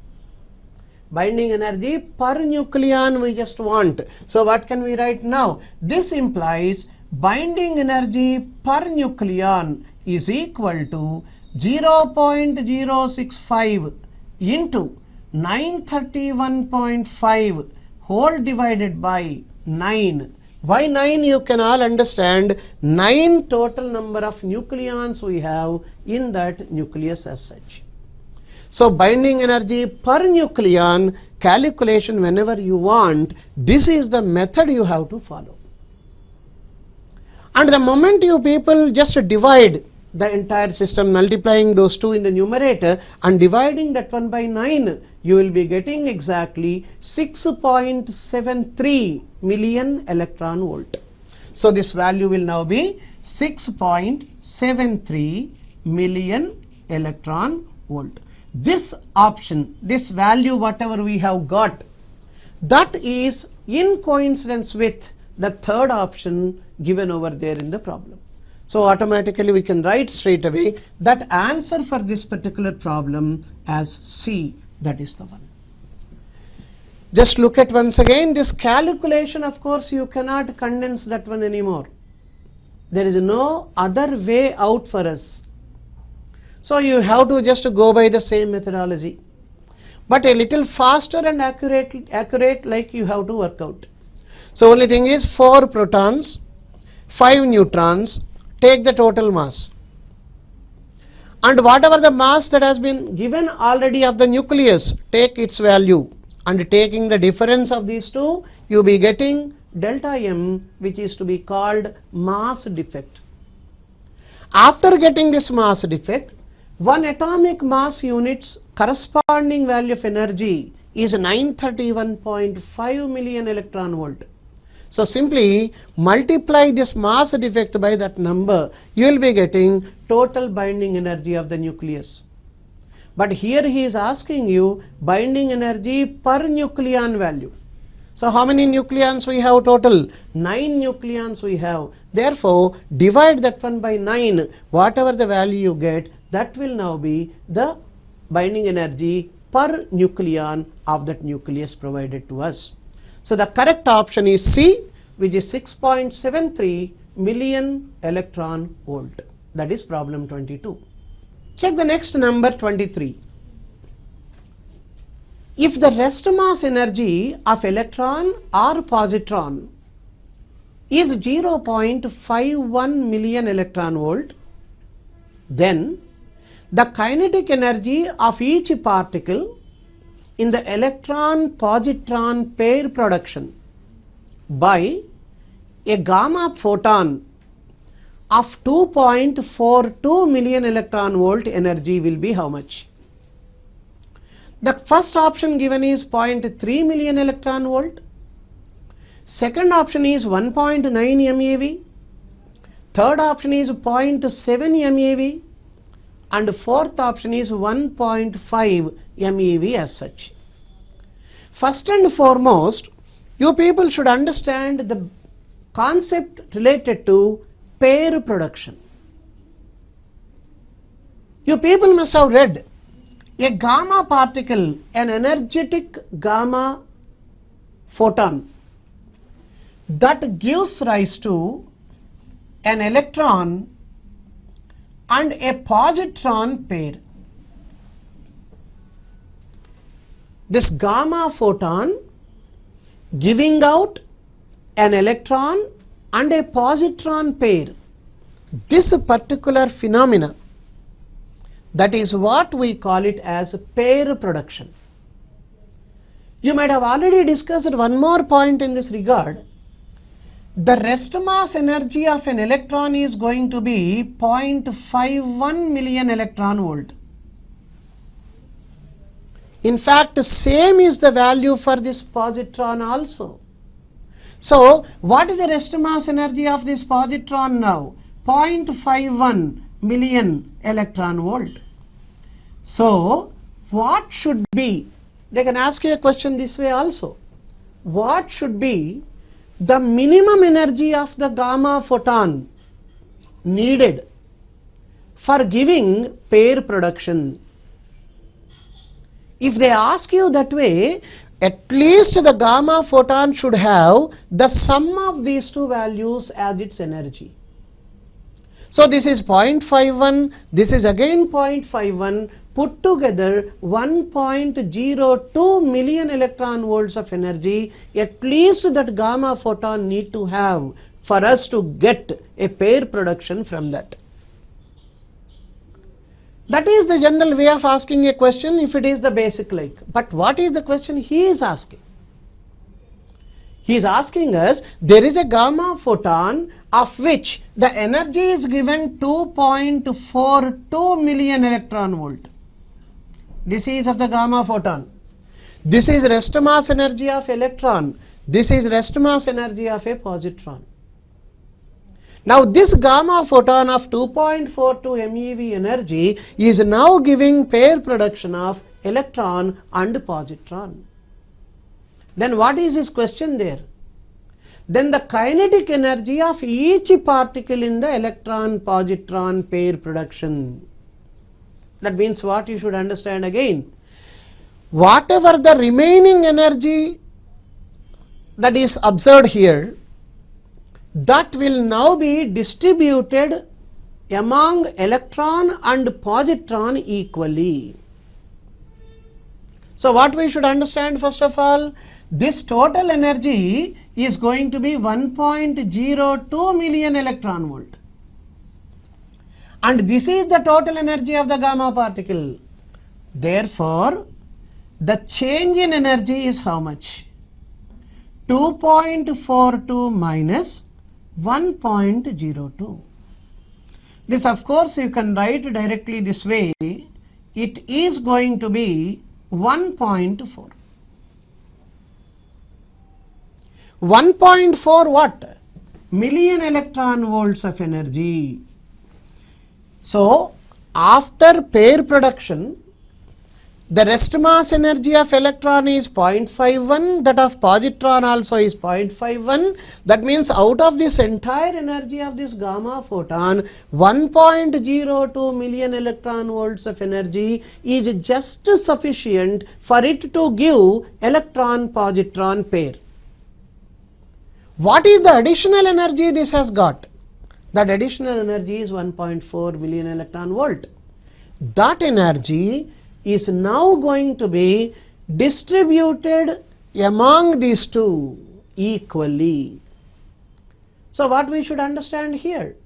Binding energy per nucleon we just want. So what can we write now? This implies binding energy per nucleon is equal to 0.065 into 931.5 whole divided by 9. Why 9? You can all understand 9 total number of nucleons we have in that nucleus as such. So binding energy per nucleon calculation whenever you want, this is the method you have to follow. And the moment you people just divide the entire system, multiplying those two in the numerator and dividing that one by 9, you will be getting exactly 6.73 million electron volt. So this value will now be 6.73 million electron volt. This option, this value whatever we have got, that is in coincidence with the third option given over there in the problem. So automatically we can write straight away that answer for this particular problem as C, that is the one. Just look at once again this calculation. Of course you cannot condense that one anymore. There is no other way out for us. So you have to just go by the same methodology, but a little faster and accurate like you have to work out. So only thing is 4 protons, 5 neutrons, take the total mass, and whatever the mass that has been given already of the nucleus, take its value, and taking the difference of these two, you will be getting delta M, which is to be called mass defect. After getting this mass defect, one atomic mass unit's corresponding value of energy is 931.5 million electron volt. So simply multiply this mass defect by that number, you will be getting total binding energy of the nucleus. But here he is asking you binding energy per nucleon value. So how many nucleons we have total? 9 nucleons we have. Therefore, divide that one by 9. Whatever the value you get, that will now be the binding energy per nucleon of that nucleus provided to us. So the correct option is C, which is 6.73 million electron volt. That is problem 22. Check the next number 23. If the rest mass energy of electron or positron is 0.51 million electron volt, then the kinetic energy of each particle in the electron-positron pair production by a gamma photon of 2.42 million electron volt energy will be how much? The first option given is 0.3 million electron volt. Second option is 1.9 MeV. Third option is 0.7 MeV. And fourth option is 1.5 MeV as such. First and foremost, you people should understand the concept related to pair production. You people must have read a gamma particle, an energetic gamma photon that gives rise to an electron and a positron pair. This gamma photon giving out an electron and a positron pair, this particular phenomena, that is what we call it as pair production. You might have already discussed one more point in this regard. The rest mass energy of an electron is going to be 0.51 million electron volt. In fact, same is the value for this positron also. So, what is the rest mass energy of this positron now? 0.51 million electron volt. So, what should be, they can ask you a question this way also. What should be the minimum energy of the gamma photon needed for giving pair production? If they ask you that way, at least the gamma photon should have the sum of these two values as its energy. So this is 0.51, this is again 0.51, put together 1.02 million electron volts of energy, at least that gamma photon need to have for us to get a pair production from that. That is the general way of asking a question if it is the basic like. But what is the question he is asking? He is asking us, there is a gamma photon of which the energy is given 2.42 million electron volt. This is of the gamma photon. This is rest mass energy of electron. This is rest mass energy of a positron. Now this gamma photon of 2.42 MeV energy is now giving pair production of electron and positron. Then what is his question there? Then the kinetic energy of each particle in the electron-positron pair production. That means what you should understand again. Whatever the remaining energy that is observed here, that will now be distributed among electron and positron equally. So what we should understand first of all, this total energy is going to be 1.02 million electron volt. And this is the total energy of the gamma particle. Therefore, the change in energy is how much? 2.42 minus 1.02. This of course you can write directly this way. It is going to be 1.4. 1.4 what? Million electron volts of energy. So, after pair production, The rest mass energy of electron is 0.51, that of positron also is 0.51. That means out of this entire energy of this gamma photon, 1.02 million electron volts of energy is just sufficient for it to give electron-positron pair. What is the additional energy this has got? That additional energy is 1.4 million electron volt. That energy is now going to be distributed among these two equally. So what we should understand here,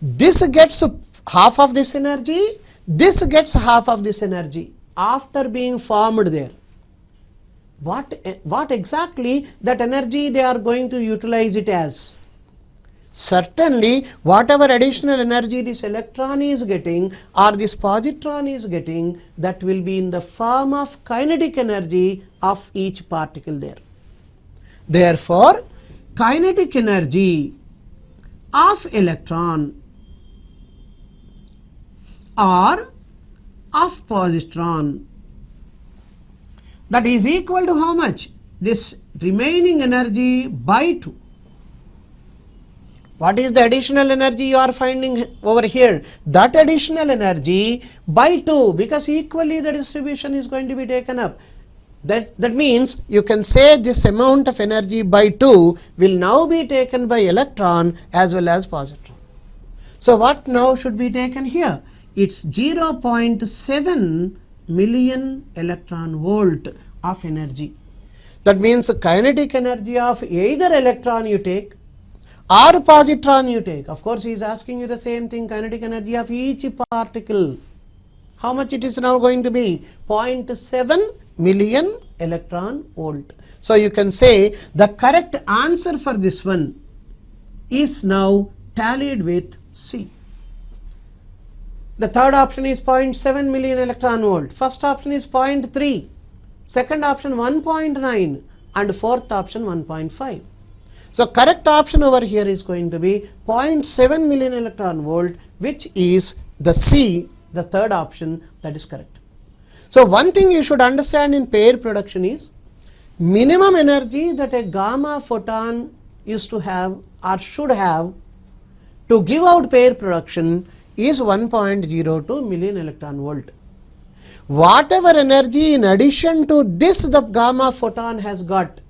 this gets half of this energy, this gets half of this energy after being formed there. What exactly that energy they are going to utilize it as? Certainly whatever additional energy this electron is getting or this positron is getting, that will be in the form of kinetic energy of each particle there. Therefore, kinetic energy of electron or of positron, that is equal to how much? This remaining energy by 2. What is the additional energy you are finding over here? That additional energy by 2, because equally the distribution is going to be taken up. That means you can say this amount of energy by 2 will now be taken by electron as well as positron. So what now should be taken here? It's 0.7 million electron volt of energy. That means the kinetic energy of either electron you take or positron you take. Of course, he is asking you the same thing, kinetic energy of each particle. How much it is now going to be? 0.7 million electron volt. So you can say the correct answer for this one is now tallied with C. The third option is 0.7 million electron volt. First option is 0.3. Second option 1.9 and fourth option 1.5. So correct option over here is going to be 0.7 million electron volt, which is the C, the third option, that is correct. So one thing you should understand in pair production is minimum energy that a gamma photon is to have or should have to give out pair production is 1.02 million electron volt. Whatever energy in addition to this the gamma photon has got,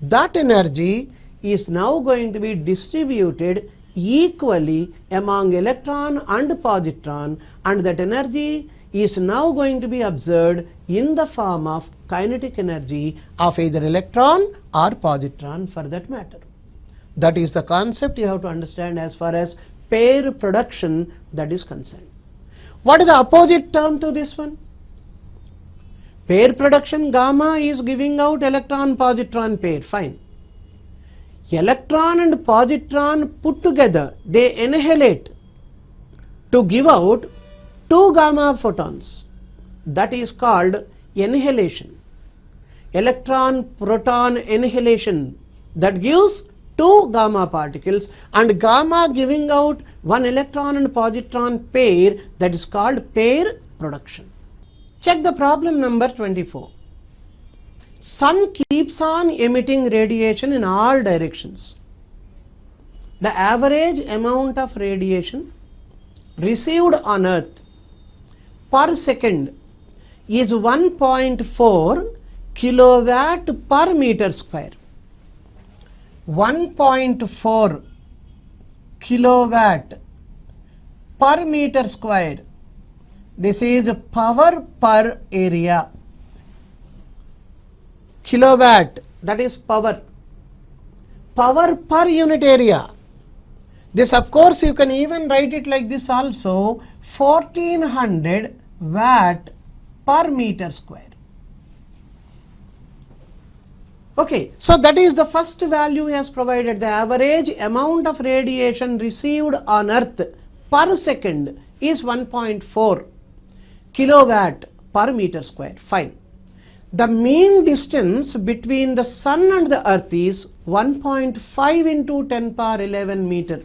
that energy is now going to be distributed equally among electron and positron, and that energy is now going to be observed in the form of kinetic energy of either electron or positron for that matter. That is the concept you have to understand as far as pair production that is concerned. What is the opposite term to this one? Pair production, gamma is giving out electron-positron pair, fine. Electron and positron put together, they annihilate to give out 2 gamma photons. That is called annihilation. Electron-proton annihilation, that gives 2 gamma particles, and gamma giving out 1 electron and positron pair, that is called pair production. Check the problem number 24. Sun keeps on emitting radiation in all directions. The average amount of radiation received on Earth per second is 1.4 kilowatt per meter square. 1.4 kilowatt per meter square. This is power per area. Kilowatt, that is power. Power per unit area. This, of course, you can even write it like this also, 1400 watt per meter square. Okay, so that is the first value he has provided. The average amount of radiation received on Earth per second is 1.4 kilowatt per meter square. Fine. The mean distance between the Sun and the Earth is 1.5 into 10 power 11 meter.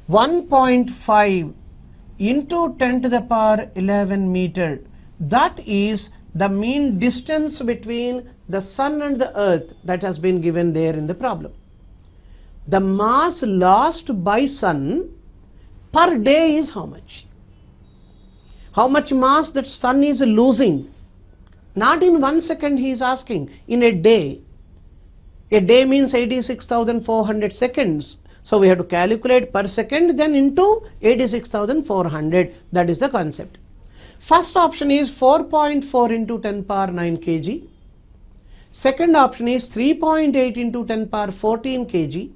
1.5 into 10 to the power 11 meter. That is the mean distance between the sun and the earth that has been given there in the problem. The mass lost by sun per day is how much? How much mass that sun is losing? Not in 1 second he is asking, in a day. A day means 86,400 seconds. So we have to calculate per second, then into 86,400. That is the concept. First option is 4.4 into 10 power 9 kg. Second option is 3.8 into 10 power 14 kg.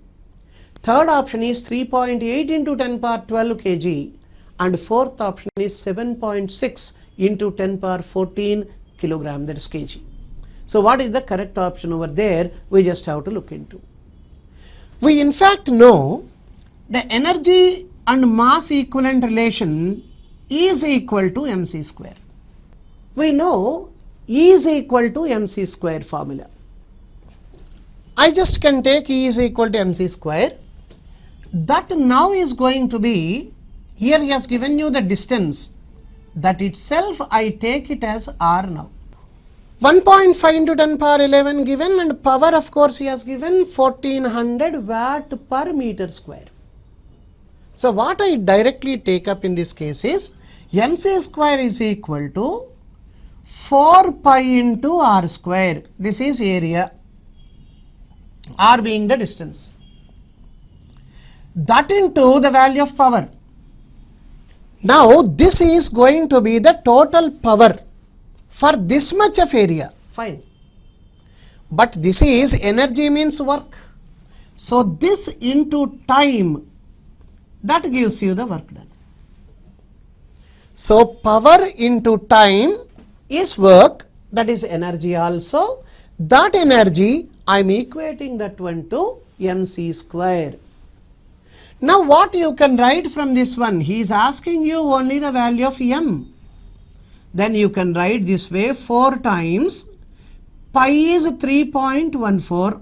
Third option is 3.8 into 10 power 12 kg. And fourth option is 7.6 into 10 power 14 kilogram, that is kg. So what is the correct option over there? We just have to look into. We in fact know the energy and mass equivalent relation is equal to mc square. We know E is equal to mc square formula. I just can take E is equal to mc square. That now is going to be, here he has given you the distance. That itself I take it as R now. 1.5 into 10 power 11 given, and power of course he has given 1400 watt per meter square. So what I directly take up in this case is mc square is equal to 4 pi into r square. This is area, r being the distance. That into the value of power. Now this is going to be the total power for this much of area, fine. But this is energy means work. So this into time, that gives you the work done. So power into time is work, that is energy also. That energy I am equating that one to mc square. Now what you can write from this one? He is asking you only the value of m. Then you can write this way, 4 times pi is 3.14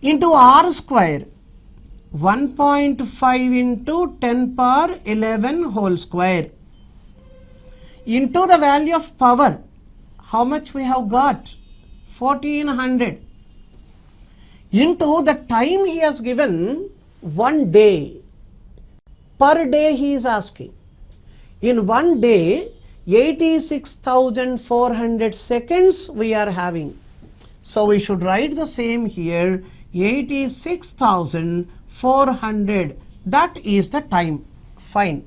into r square, 1.5 into 10 power 11 whole square, into the value of power. How much we have got? 1400. Into the time he has given, 1 day. Per day he is asking. In 1 day, 86,400 seconds we are having. So we should write the same here, 86,400. That is the time. Fine.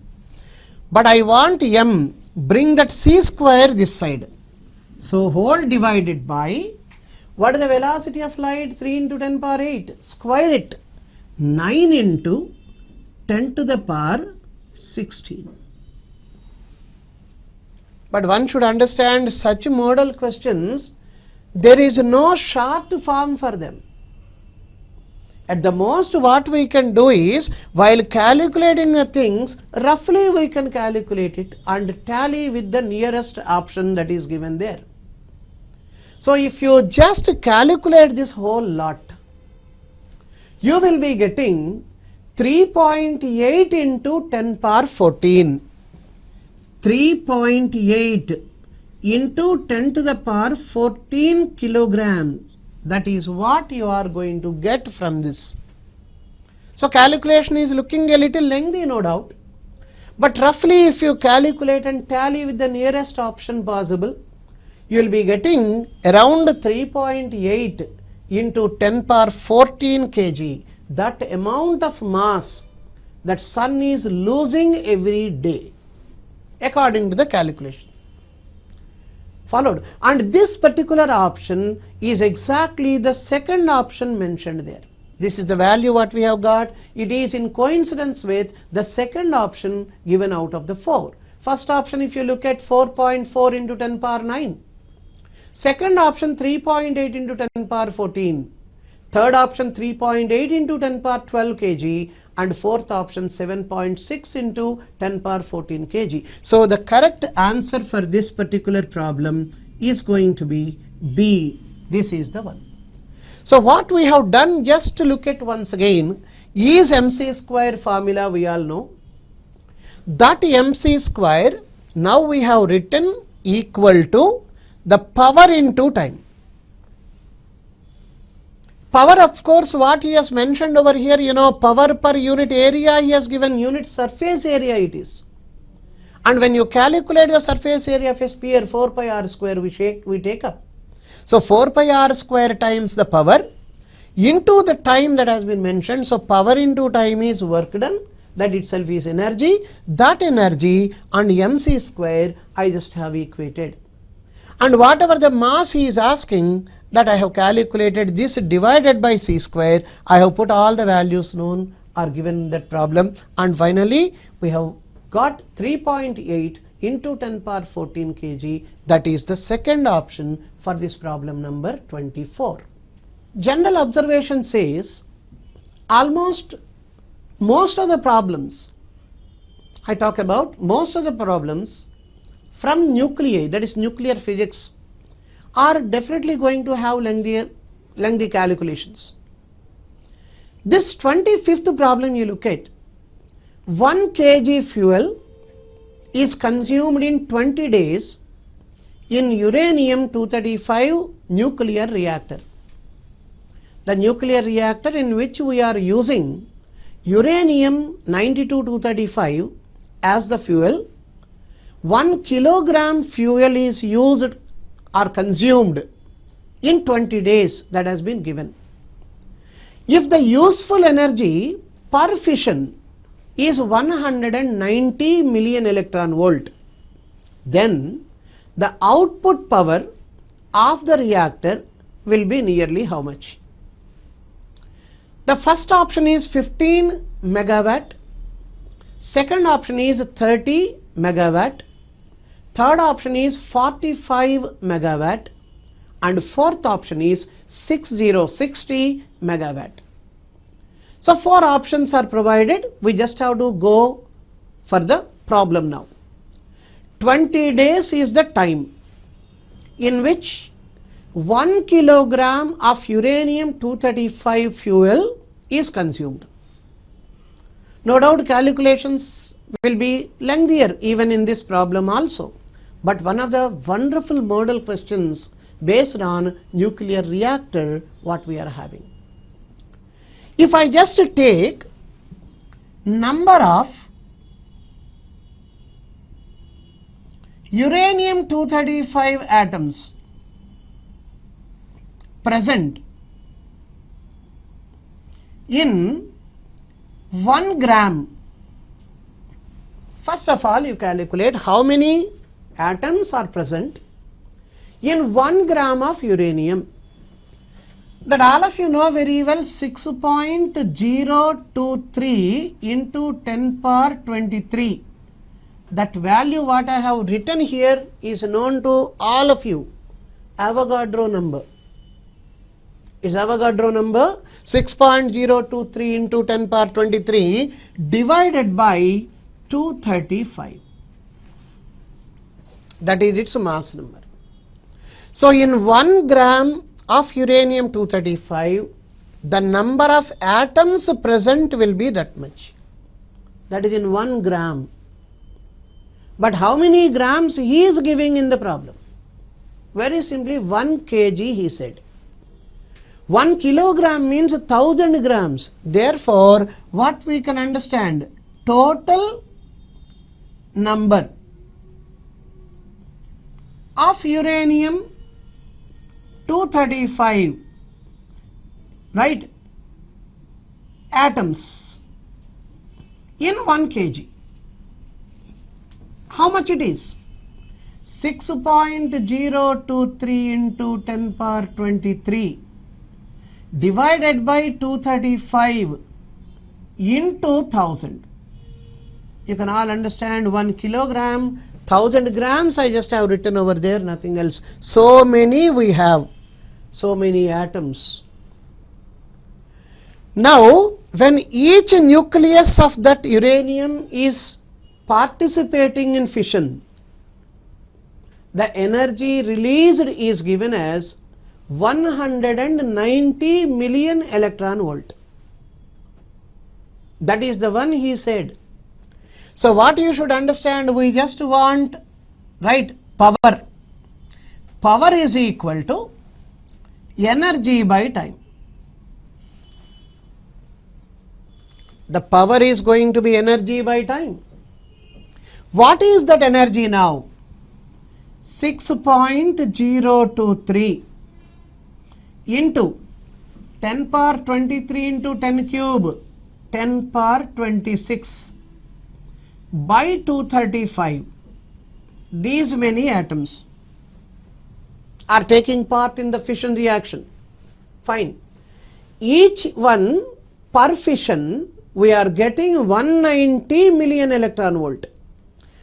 But I want m, bring that c square this side. So whole divided by, what is the velocity of light? 3 into 10 power 8. Square it. 9 into 10 to the power 16. But one should understand such model questions, there is no short form for them. At the most what we can do is, while calculating the things, roughly we can calculate it and tally with the nearest option that is given there. So if you just calculate this whole lot, you will be getting 3.8 into 10 power 14. 3.8 into 10 to the power 14 kilograms. That is what you are going to get from this. So calculation is looking a little lengthy, no doubt. But roughly if you calculate and tally with the nearest option possible, you will be getting around 3.8 into 10 power 14 kg. That amount of mass that sun is losing every day, according to the calculation. Followed. And this particular option is exactly the second option mentioned there. This is the value what we have got. It is in coincidence with the second option given out of the 4. First option, if you look at 4.4 into 10 power 9. Second option 3.8 into 10 power 14. Third option 3.8 into 10 power 12 kg. And fourth option 7.6 into 10 power 14 kg. So the correct answer for this particular problem is going to be B. This is the one. So what we have done, just to look at once again, is mc square formula we all know. That mc square, now we have written equal to the power into time. Power, of course, what he has mentioned over here, you know, power per unit area, he has given unit surface area it is. And when you calculate the surface area of a sphere, 4 pi r square we take up. So 4 pi r square times the power into the time that has been mentioned. So power into time is work done, that itself is energy. That energy and mc square I just have equated. And whatever the mass he is asking, that I have calculated this divided by c square. I have put all the values known are given in that problem. And finally we have got 3.8 into 10 power 14 kg. That is the second option for this problem number 24. General observation says most of the problems, I talk about most of the problems from nuclei, that is nuclear physics, are definitely going to have lengthy calculations. This 25th problem you look at, 1 kg fuel is consumed in 20 days in uranium-235 nuclear reactor. The nuclear reactor in which we are using uranium-92-235 as the fuel, 1 kilogram fuel is used or consumed in 20 days, that has been given. If the useful energy per fission is 190 million electron volt, then the output power of the reactor will be nearly how much? The first option is 15 megawatt, second option is 30 megawatt, third option is 45 megawatt, and fourth option is 60 megawatt. So 4 options are provided. We just have to go for the problem now. 20 days is the time in which 1 kilogram of uranium-235 fuel is consumed. No doubt calculations will be lengthier even in this problem also, but one of the wonderful model questions based on nuclear reactor what we are having. If I just take number of uranium-235 atoms present in 1 gram, first of all you calculate how many atoms are present in 1 gram of uranium. That all of you know very well, 6.023 into 10 power 23. That value what I have written here is known to all of you, Avogadro number. It's Avogadro number 6.023 into 10 power 23 divided by 235. That is its mass number. So in 1 gram of uranium-235, the number of atoms present will be that much. That is in 1 gram. But how many grams he is giving in the problem? Very simply 1 kg he said. 1 kilogram means 1000 grams. Therefore, what we can understand, total number of uranium-235, right, atoms in 1 kg. How much it is? 6.023 into 10 power 23 divided by 235 into 1000. You can all understand 1 kilogram, 1000 grams I just have written over there, nothing else. So many we have, so many atoms. Now, when each nucleus of that uranium is participating in fission, the energy released is given as 190 million electron volt. That is the one he said. So what you should understand, we just want, right, power. Power is equal to energy by time. The power is going to be energy by time. What is that energy now? 6.023 into 10 power 23 into 10 cube, 10 power 26 by 235. These many atoms are taking part in the fission reaction. Fine. Each one per fission we are getting 190 million electron volt.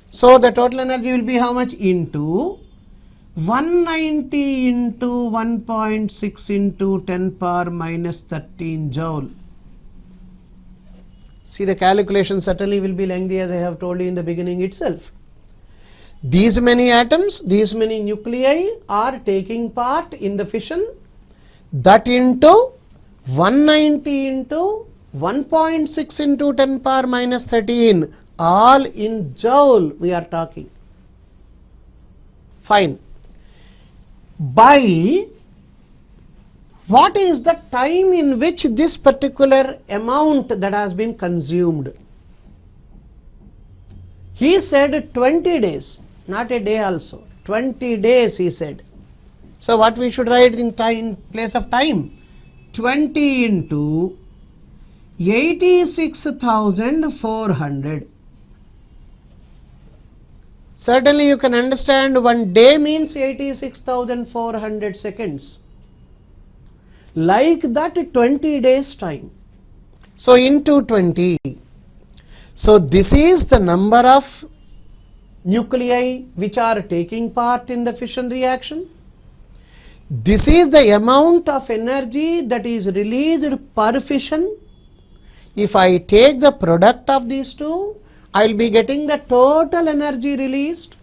So the total energy will be how much? Into 190 into 1.6 into 10 power minus 13 joule. See, the calculation certainly will be lengthy, as I have told you in the beginning itself. These many atoms, these many nuclei are taking part in the fission. That into 190 into 1.6 into 10 power minus 13, all in joule we are talking. Fine. By what is the time in which this particular amount that has been consumed? He said 20 days, not a day also. 20 days he said. So what we should write in time, in place of time? 20 into 86,400. Certainly you can understand 1 day means 86,400 seconds. Like that 20 days time. So into 20. So this is the number of nuclei which are taking part in the fission reaction. This is the amount of energy that is released per fission. If I take the product of these two, I will be getting the total energy released.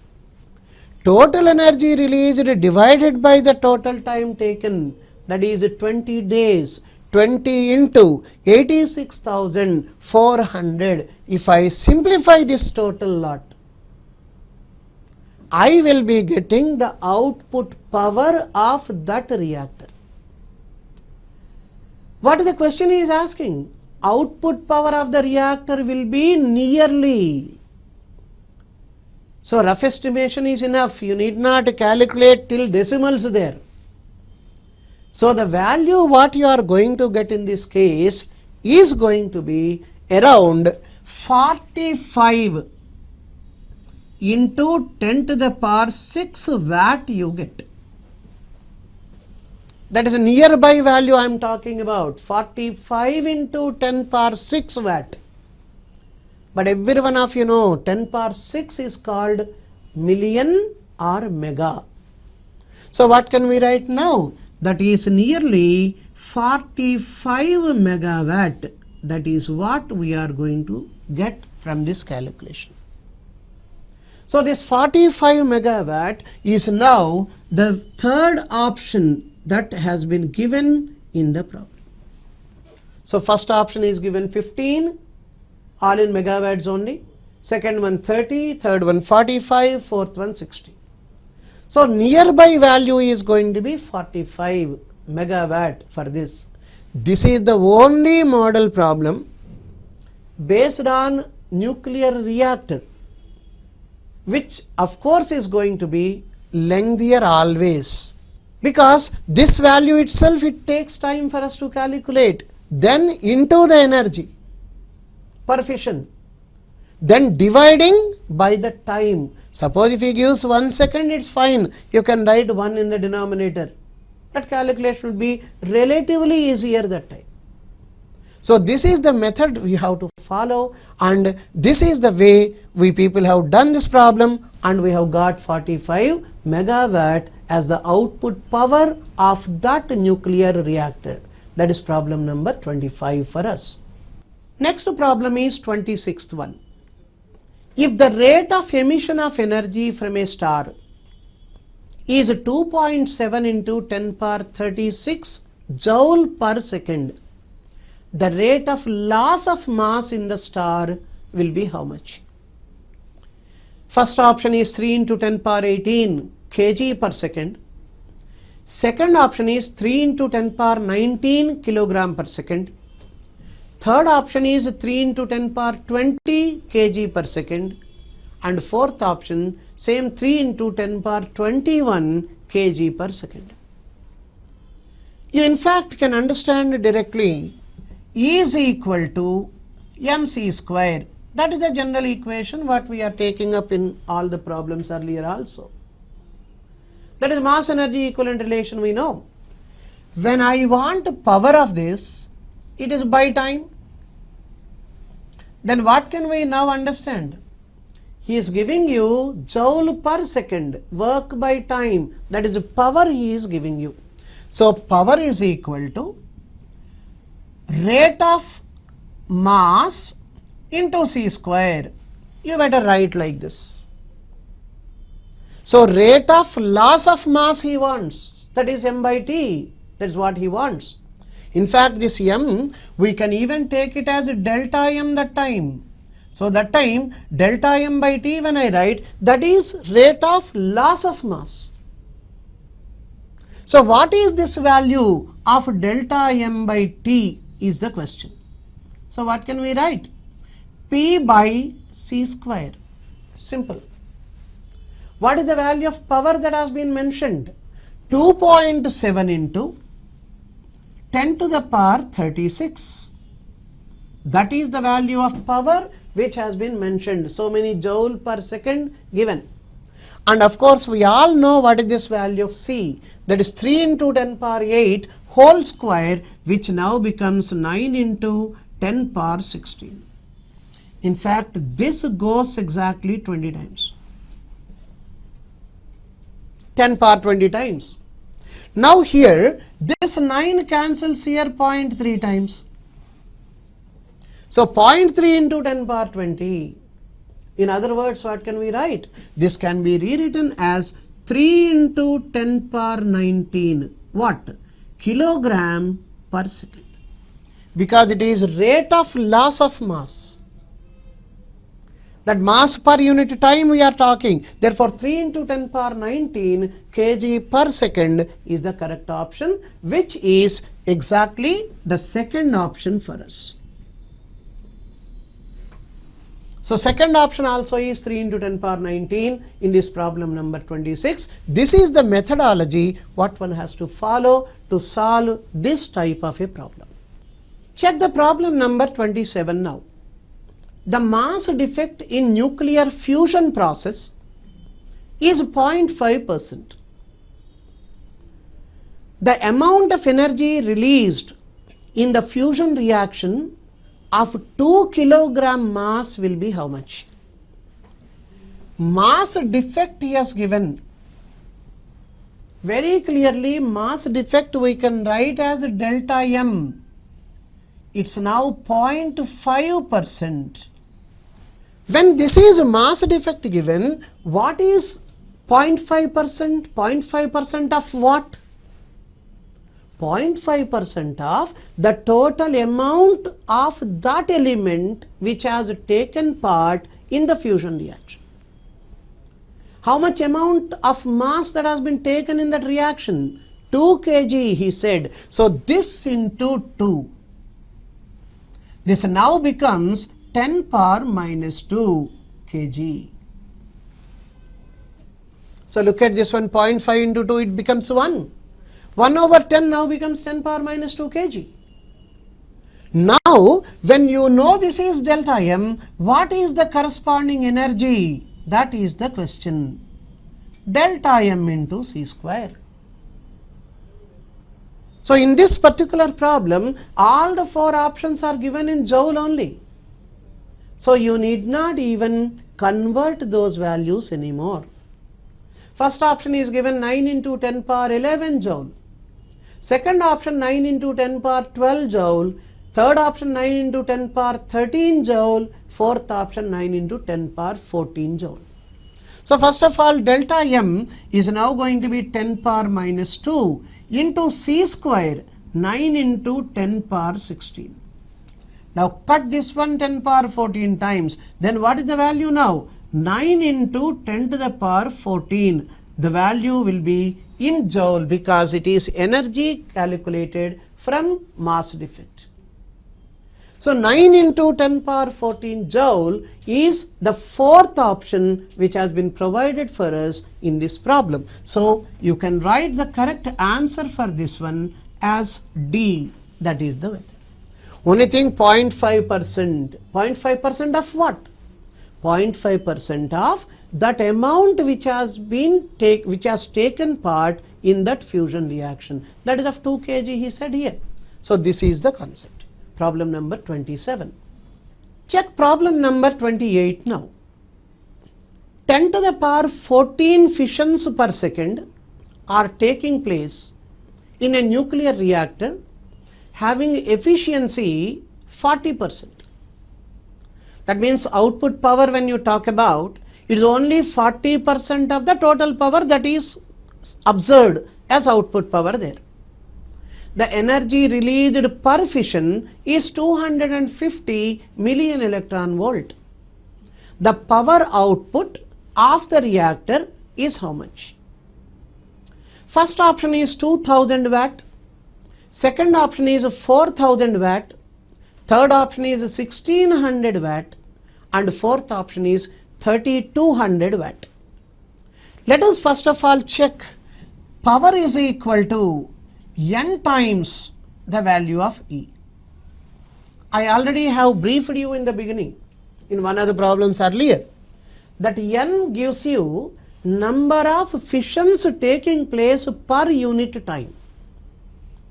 Total energy released divided by the total time taken, that is 20 days. 20 into 86,400. If I simplify this total lot, I will be getting the output power of that reactor. What the question is asking? Output power of the reactor will be nearly. So rough estimation is enough. You need not calculate till decimals there. So the value what you are going to get in this case is going to be around 45 into 10 to the power 6 watt you get. That is a nearby value I am talking about. 45 into 10 power 6 watt. But every one of you know 10 power 6 is called million or mega. So what can we write now? That is nearly 45 megawatt. That is what we are going to get from this calculation. So this 45 megawatt is now the third option that has been given in the problem. So first option is given 15, all in megawatts only. Second one 30, third one 45, fourth one 60. So nearby value is going to be 45 megawatt for this. This is the only model problem based on nuclear reactor, which of course is going to be lengthier always, because this value itself it takes time for us to calculate, then into the energy per fission, then dividing by the time. Suppose if he gives 1 second, it's fine, you can write 1 in the denominator. That calculation will be relatively easier that time. So this is the method we have to follow, and this is the way we people have done this problem, and we have got 45 megawatt as the output power of that nuclear reactor. That is problem number 25 for us. Next problem is 26th one. If the rate of emission of energy from a star is 2.7 into 10 power 36 joule per second, the rate of loss of mass in the star will be how much? First option is 3 into 10 power 18 kg per second. Second option is 3 into 10 power 19 kilogram per second. Third option is 3 into 10 power 20 kg per second. And fourth option, same 3 into 10 power 21 kg per second. You in fact can understand directly E is equal to mc square. That is the general equation what we are taking up in all the problems earlier also. That is mass energy equivalent relation we know. When I want power of this, it is by time. Then what can we now understand? He is giving you joule per second, work by time, that is the power he is giving you. So power is equal to rate of mass into c square. You better write like this. So rate of loss of mass he wants, that is m by t, that is what he wants. In fact, this m, we can even take it as delta m that time. So that time delta m by t when I write, that is rate of loss of mass. So what is this value of delta m by t is the question. So what can we write? P by c square. Simple. What is the value of power that has been mentioned? 2.7 into 10 to the power 36. That is the value of power which has been mentioned. So many joule per second given. And of course we all know what is this value of C. That is 3 into 10 power 8 whole square, which now becomes 9 into 10 power 16. In fact, this goes exactly 20 times. 10 power 20 times. Now here, this 9 cancels here 0.3 times. So 0.3 into 10 power 20. In other words, what can we write? This can be rewritten as 3 into 10 power 19. What? Kilogram per second. Because it is rate of loss of mass. That mass per unit time we are talking. Therefore, 3 into 10 power 19 kg per second is the correct option, which is exactly the second option for us. So second option also is 3 into 10 power 19 in this problem number 26. This is the methodology what one has to follow to solve this type of a problem. Check the problem number 27 now. The mass defect in nuclear fusion process is 0.5%. The amount of energy released in the fusion reaction of 2 kilogram mass will be how much? Mass defect he has given. Very clearly, mass defect we can write as delta m. It's now 0.5%. When this is a mass defect given, what is 0.5%? 0.5% of what? 0.5% of the total amount of that element which has taken part in the fusion reaction. How much amount of mass that has been taken in that reaction? 2 kg he said. So this into 2. This now becomes 10 power minus 2 kg. So look at this one, 0.5 into 2, it becomes 1. 1 over 10 now becomes 10 power minus 2 kg. Now, when you know this is delta m, what is the corresponding energy? That is the question. Delta m into c square. So in this particular problem, all the 4 options are given in joule only. So you need not even convert those values anymore. First option is given 9 into 10 power 11 joule. Second option 9 into 10 power 12 joule. Third option 9 into 10 power 13 joule. Fourth option 9 into 10 power 14 joule. So first of all, delta m is now going to be 10 power minus 2 into c square 9 into 10 power 16. Now cut this one 10 power 14 times. Then what is the value now? 9 into 10 to the power 14. The value will be in joule because it is energy calculated from mass defect. So 9 into 10 power 14 joule is the fourth option which has been provided for us in this problem. So you can write the correct answer for this one as D, that is the method. Only thing 0.5%. 0.5% of what? 0.5% of that amount which has taken part in that fusion reaction. That is of 2 kg he said here. So this is the concept. Problem number 27. Check problem number 28 now. 10 to the power 14 fissions per second are taking place in a nuclear reactor having efficiency 40%. That means output power when you talk about, it is only 40% of the total power that is observed as output power there. The energy released per fission is 250 million electron volt. The power output of the reactor is how much? First option is 2000 watt. Second option is 4000 watt. Third option is 1600 watt. And fourth option is 3200 watt. Let us first of all check power is equal to N times the value of E. I already have briefed you in the beginning in one of the problems earlier that N gives you number of fissions taking place per unit time.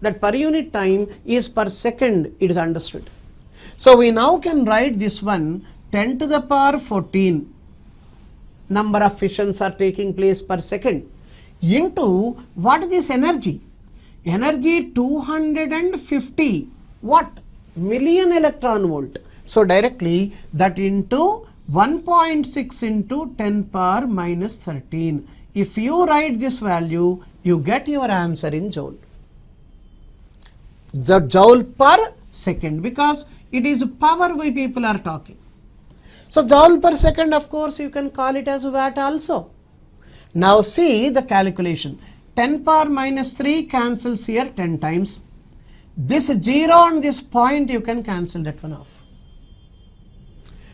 That per unit time is per second, it is understood. So we now can write this one 10 to the power 14 number of fissions are taking place per second into what is this energy? Energy 250 what? Million electron volt. So directly that into 1.6 into 10 power minus 13. If you write this value, you get your answer in joule. The joule per second because it is power we people are talking. So joule per second, of course you can call it as watt also. Now see the calculation. 10 power minus 3 cancels here 10 times. This 0 on this point you can cancel that one off.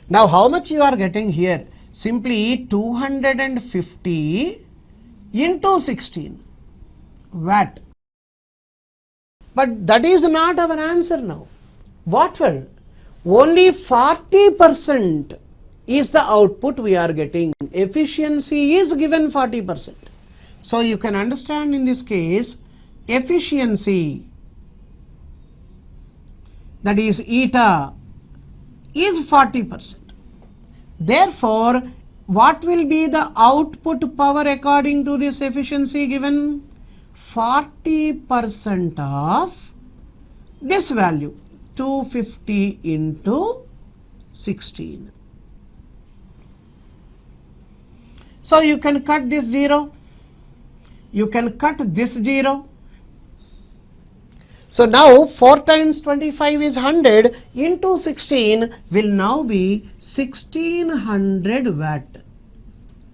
Now how much you are getting here? Simply 250 into 16 watt. But that is not our answer now. What were? Only 40% is the output we are getting. Efficiency is given 40%. So you can understand in this case efficiency, that is eta, is 40%. Therefore, what will be the output power according to this efficiency given? 40% of this value, 250 into 16. So you can cut this 0. You can cut this 0. So now 4 times 25 is 100 into 16 will now be 1600 watt.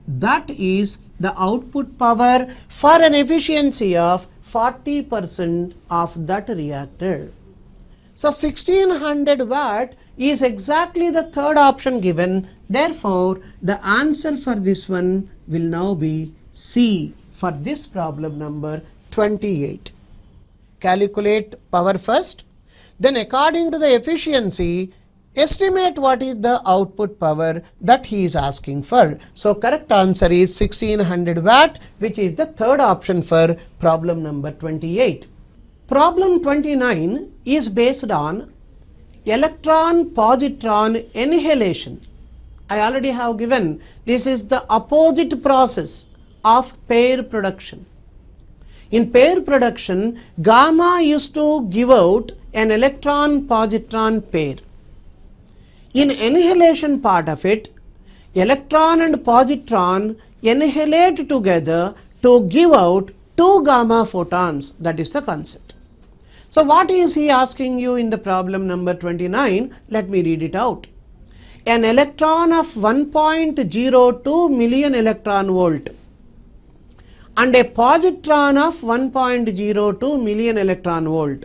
That is the output power for an efficiency of 40% of that reactor. So 1600 watt is exactly the third option given. Therefore, the answer for this one will now be C for this problem number 28. Calculate power first, then according to the efficiency, estimate what is the output power that he is asking for. So correct answer is 1600 watt, which is the third option for problem number 28. Problem 29 is based on electron-positron annihilation. I already have given this is the opposite process of pair production. In pair production, gamma used to give out an electron-positron pair. In annihilation part of it, electron and positron annihilate together to give out 2 gamma photons. That is the concept. So what is he asking you in the problem number 29? Let me read it out. an electron of 1.02 million electron volt and a positron of 1.02 million electron volt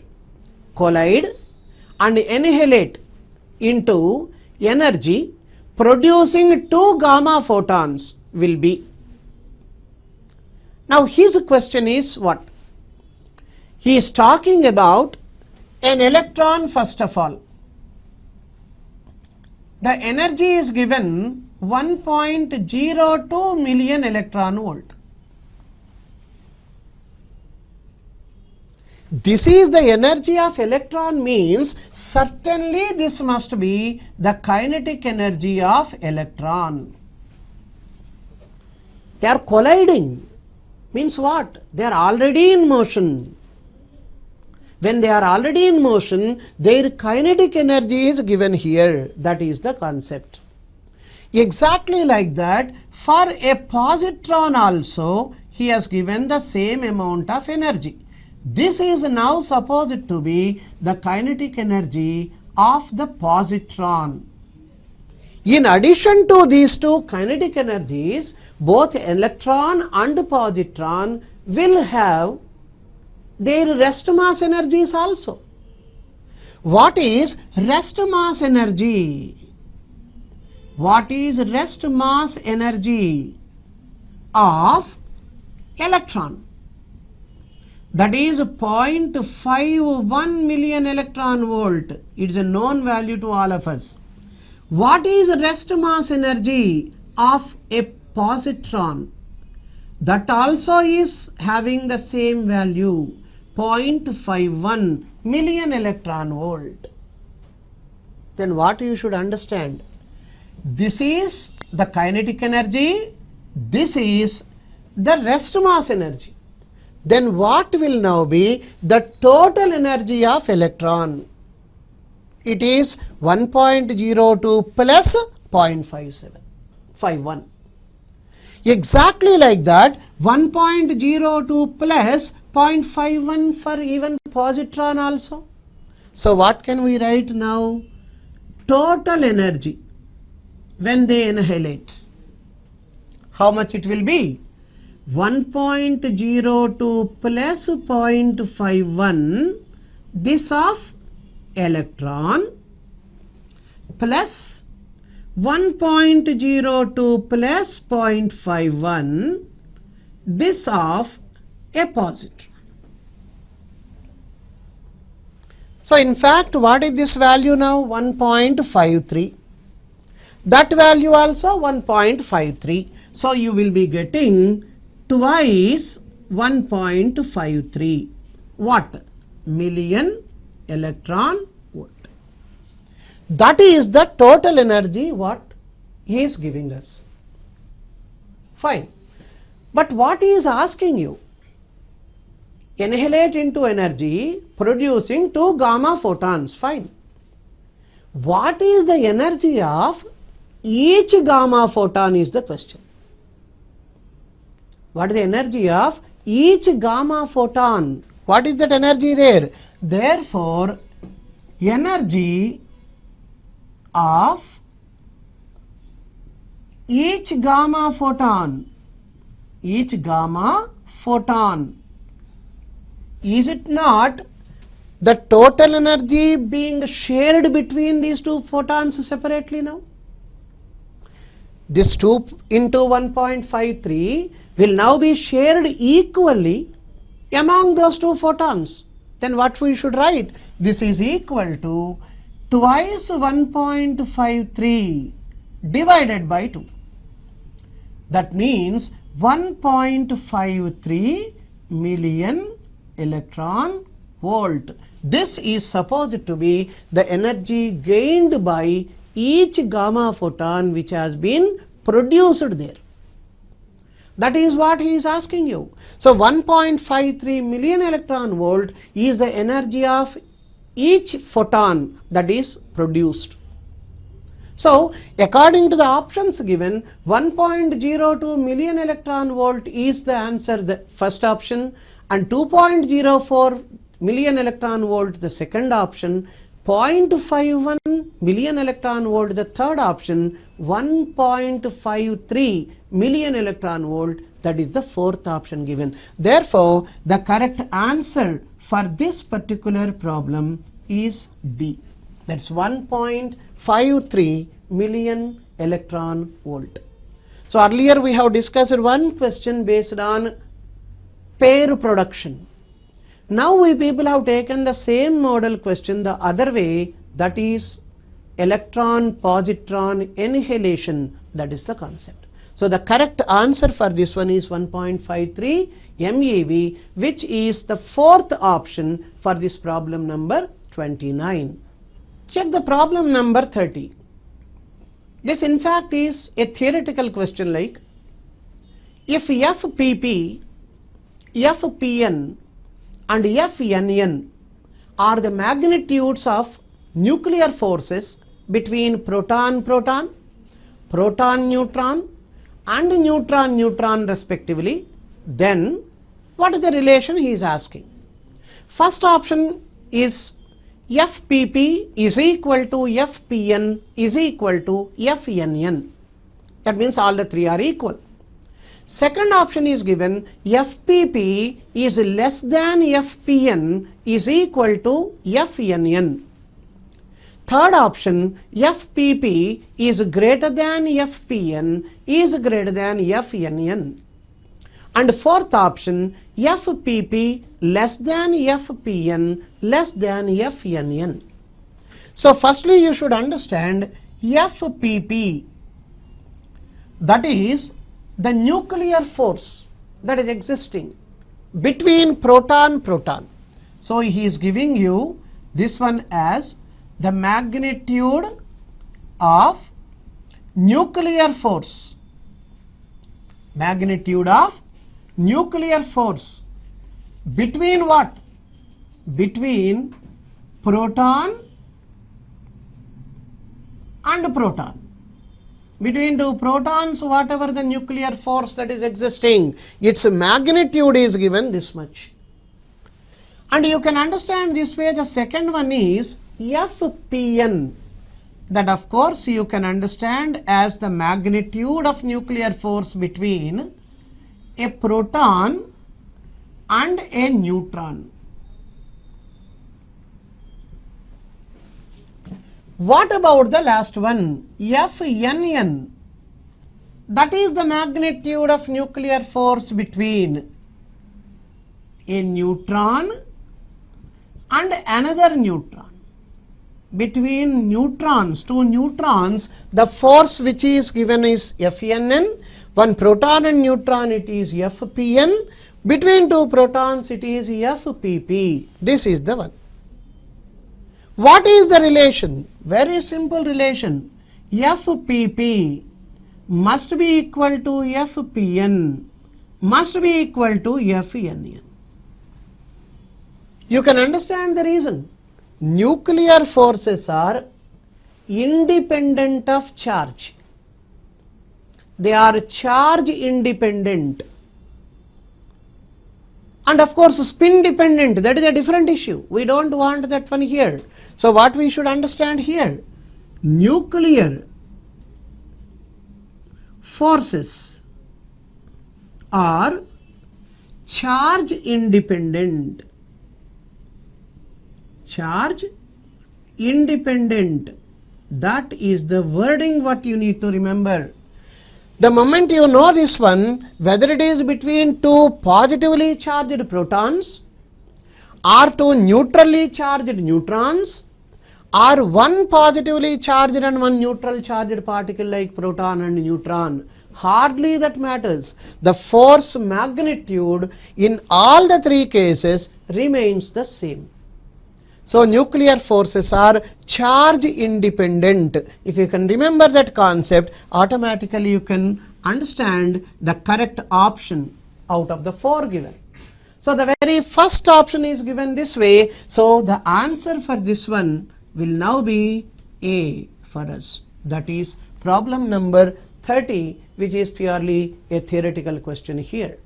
collide and annihilate into energy producing 2 gamma photons will be. Now his question is what? He is talking about an electron first of all. The energy is given 1.02 million electron volt. This is the energy of electron, means certainly this must be the kinetic energy of electron. They are colliding, means what? They are already in motion. When they are already in motion, their kinetic energy is given here. That is the concept. Exactly like that, for a positron also, he has given the same amount of energy. This is now supposed to be the kinetic energy of the positron. In addition to these two kinetic energies, both electron and positron will have their rest mass energies also. What is rest mass energy? What is rest mass energy of electron? That is 0.51 million electron volt. It is a known value to all of us. What is rest mass energy of a positron? That also is having the same value, 0.51 million electron volt. Then what you should understand? This is the kinetic energy, this is the rest mass energy. Then what will now be the total energy of electron? It is 1.02 plus 0.51. Exactly like that, 1.02 plus 0.51 for even positron also. So what can we write now? Total energy when they annihilate. How much it will be? 1.02 plus 0.51, this of electron, plus 1.02 plus 0.51, this of a positron. So in fact, what is this value now? 1.53. That value also 1.53. So you will be getting twice 1.53. What? Million electron volt. That is the total energy what he is giving us. Fine. But what he is asking you? Annihilate into energy producing 2 gamma photons. Fine. What is the energy of each gamma photon is the question. What is the energy of each gamma photon? What is that energy there? Therefore, energy of each gamma photon, is it not the total energy being shared between these two photons separately now? This 2 into 1.53 will now be shared equally among those two photons. Then what we should write? This is equal to twice 1.53 divided by 2. That means 1.53 million electron volt. This is supposed to be the energy gained by each gamma photon which has been produced there. That is what he is asking you. So 1.53 million electron volt is the energy of each photon that is produced. So according to the options given, 1.02 million electron volt is the answer, the first option, and 2.04 million electron volt the second option, 0.51 million electron volt, the third option 1.53 million electron volt, that is the fourth option given. Therefore, the correct answer for this particular problem is D. That's 1.53 million electron volt. So earlier we have discussed one question based on pair production. Now we people have taken the same model question the other way, that is electron positron annihilation, that is the concept. So the correct answer for this one is 1.53 MeV, which is the fourth option for this problem number 29. Check the problem number 30. This in fact is a theoretical question like, if FPP, FPN and FNN are the magnitudes of nuclear forces between proton-proton, proton-neutron and neutron-neutron respectively, then what is the relation he is asking? First option is FPP is equal to FPN is equal to FNN. That means all the three are equal. Second option is given, FPP is less than FPN is equal to FNN. Third option, FPP is greater than FPN is greater than FNN. And fourth option, FPP less than FPN less than FNN. So firstly you should understand FPP, that is the nuclear force that is existing between proton-proton. So he is giving you this one as the magnitude of nuclear force. Magnitude of nuclear force between what? Between proton and proton. Between two protons, whatever the nuclear force that is existing, its magnitude is given this much. And you can understand this way. The second one is FPN. That of course you can understand as the magnitude of nuclear force between a proton and a neutron. What about the last one, FNN? That is the magnitude of nuclear force between a neutron and another neutron. Between neutrons, two neutrons, the force which is given is FNN. One proton and neutron, it is FPN. Between two protons, it is FPP. This is the one. What is the relation? Very simple relation. FPP must be equal to FPN must be equal to FNN. You can understand the reason. Nuclear forces are independent of charge. They are charge independent. And of course spin dependent, that is a different issue. We don't want that one here. So what we should understand here, nuclear forces are charge independent. Charge independent. That is the wording what you need to remember. The moment you know this one, whether it is between two positively charged protons or two neutrally charged neutrons or one positively charged and one neutral charged particle like proton and neutron, hardly that matters. The force magnitude in all the three cases remains the same. So nuclear forces are charge independent. If you can remember that concept, automatically you can understand the correct option out of the four given. So the very first option is given this way. So the answer for this one will now be A for us. That is problem number 30, which is purely a theoretical question here.